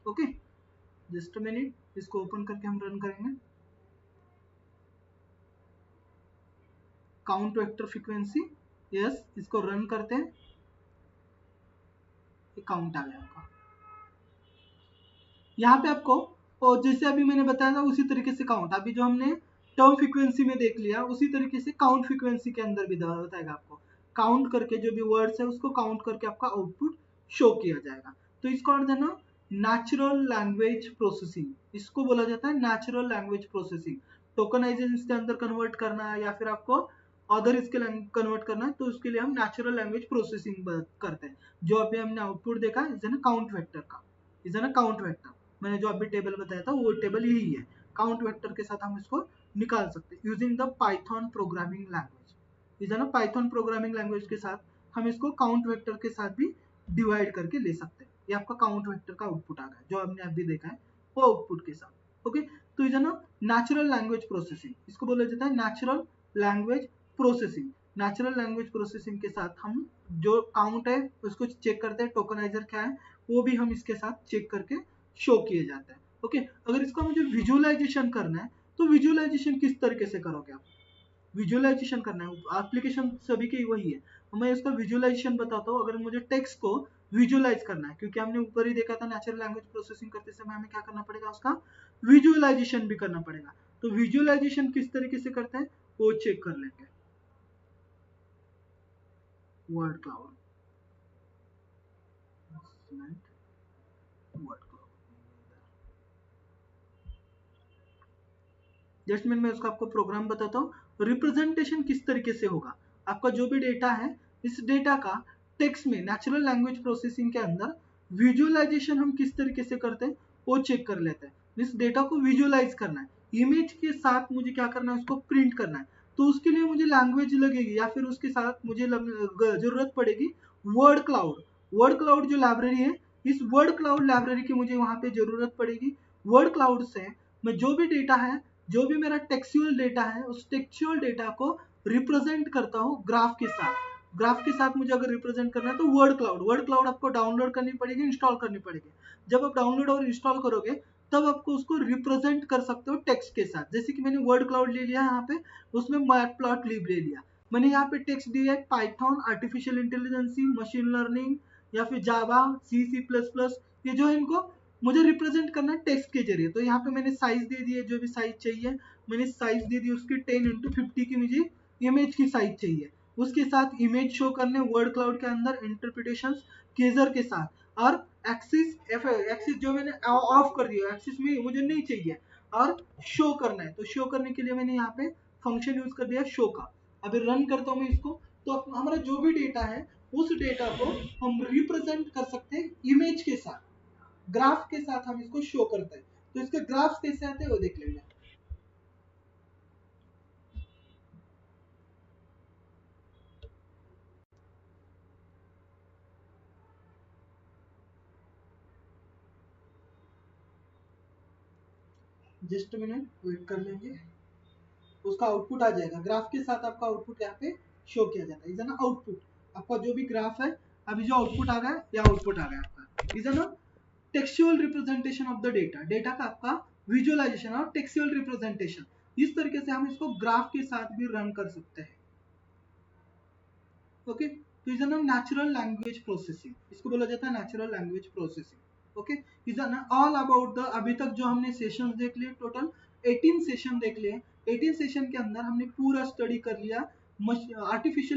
ओके, जस्ट मिनट, इसको ओपन करके हम रन करेंगे। काउंट वेक्टर फ्रीक्वेंसी, यस, इसको रन करते हैं, काउंट आ गया आपका। यहाँ पे आपको, और जैसे अभी मैंने बताया था उसी तरीके से काउंट, अभी जो हमने टर्म फ्रीक्वेंसी में देख लिया उसी तरीके से काउंट फ्रीक्वेंसी के अंदर भी बताएगा आपको। काउंट करके जो भी वर्ड्स है उसको काउंट करके आपका आउटपुट शो किया जाएगा। तो इसको और देना नेचुरल लैंग्वेज प्रोसेसिंग, इसको बोला जाता है नेचुरल लैंग्वेज प्रोसेसिंग। टोकनाइजेशन के अंदर कन्वर्ट करना है या फिर आपको अदर इसके कन्वर्ट करना है, तो उसके लिए हम नेचुरल लैंग्वेज प्रोसेसिंग करते हैं। जो अभी हमने आउटपुट देखा इज एन काउंट वेक्टर का, इज एन काउंट वेक्टर, मैंने जो अभी टेबल बताया था वो टेबल यही है। काउंट वेक्टर के साथ हम इसको निकाल सकते हैं using the Python programming language. Is ना पाइथन प्रोग्रामिंग लैंग्वेज के साथ हम इसको काउंट वेक्टर के साथ भी डिवाइड करके ले सकते हैं। ये आपका काउंट वेक्टर का आउटपुट आ गया जो हमने अभी देखा है वो आउटपुट के साथ। ओके, तो इज ना नेचुरल लैंग्वेज प्रोसेसिंग, इसको बोला जाता है natural language processing. Natural language processing के साथ हम जो काउंट है उसको चेक करते हैं, टोकनाइजर क्या है वो भी हम इसके साथ चेक करके शो किए जाते हैं। ओके, अगर इसका मुझे विजुअलाइजेशन करना है तो विजुअलाइजेशन किस तरीके से करोगे आप? विजुअलाइजेशन करना है, एप्लीकेशन सभी के वही है, मैं इसका विजुअलाइजेशन बताता हूँ। अगर मुझे टेक्स्ट को विजुअलाइज करना है, क्योंकि हमने ऊपर ही देखा था नेचुरल लैंग्वेज प्रोसेसिंग करते समय हमें क्या करना पड़ेगा, उसका विजुअलाइजेशन भी करना पड़ेगा। तो विजुअलाइजेशन किस तरीके से करते हैं वो चेक कर लेंगे। Word cloud, word cloud, just मैं उसका आपको प्रोग्राम बताता हूँ। रिप्रेजेंटेशन किस तरीके से होगा, आपका जो भी डेटा है इस डेटा का टेक्स्ट में नेचुरल लैंग्वेज प्रोसेसिंग के अंदर विजुअलाइजेशन हम किस तरीके से करते हैं वो चेक कर लेते हैं। इस डेटा को विजुअलाइज करना है, इमेज के साथ मुझे क्या करना है उसको प्रिंट करना है, तो उसके लिए मुझे लैंग्वेज लगेगी या फिर उसके साथ मुझे जरूरत पड़ेगी वर्ड क्लाउड। वर्ड क्लाउड जो लाइब्रेरी है, इस वर्ड क्लाउड लाइब्रेरी की मुझे वहां पे जरूरत पड़ेगी। वर्ड क्लाउड से मैं जो भी डेटा है, जो भी मेरा टेक्सचुअल डेटा है उस टेक्सचुअल डेटा को रिप्रेजेंट करता हूँ ग्राफ के साथ। ग्राफ के साथ मुझे अगर रिप्रेजेंट करना है तो वर्ड क्लाउड आपको डाउनलोड करनी पड़ेगी, इंस्टॉल करनी पड़ेगी। जब आप डाउनलोड और इंस्टॉल करोगे तब आपको उसको रिप्रेजेंट कर सकते हो टेक्स्ट के साथ। जैसे कि मैंने वर्ड क्लाउड ले लिया यहाँ पे, उसमें मैटप्लॉटलिब ले लिया, मैंने यहाँ पे टेक्स्ट दिया है Python, artificial intelligence, machine learning या फिर जावा, C++, ये जो है इनको मुझे रिप्रेजेंट करना है टेक्स्ट के जरिए। तो यहाँ पे मैंने साइज दे दी है, जो भी साइज चाहिए मैंने साइज दे दी उसकी 10x50 की मुझे इमेज की साइज चाहिए। उसके साथ इमेज शो करने वर्ड क्लाउड के अंदर इंटरप्रिटेशन केजर के साथ, और एक्सिस जो मैंने ऑफ कर दिया, एक्सिस में मुझे नहीं चाहिए और शो करना है, तो शो करने के लिए मैंने यहाँ पे फंक्शन यूज कर दिया शो का। अभी रन करता हूँ मैं इसको, तो हमारा जो भी डेटा है उस डेटा को हम रिप्रेजेंट कर सकते हैं इमेज के साथ, ग्राफ के साथ हम इसको शो करते हैं। तो इसके ग्राफ्स कैसे आते हैं वो देख लेंगे। जस्ट मिनट वेट कर लेंगे, उसका आउटपुट आ जाएगा, ग्राफ के साथ आपका आउटपुट यहाँ पे शो किया जाता है। इज ना आउटपुट, आपका जो भी ग्राफ है अभी जो आउटपुट आ गया या आउटपुट आ गया आपका, इज ना textual representation of the data, data का आपका विजुअलाइजेशन और टेक्सचुअल रिप्रेजेंटेशन, इस तरीके से हम इसको ग्राफ के साथ भी रन कर सकते हैं। ओके, तो इज ना नेचुरल लैंग्वेज प्रोसेसिंग, इसको बोला जाता है natural language processing. Okay, is ना ऑल अबाउट द, अभी तक जो हमने सेशन देख लिए टोटल 18 सेशन देख लिए। 18 सेशन के अंदर हमने पूरा स्टडी कर लिया आर्टिफिशियल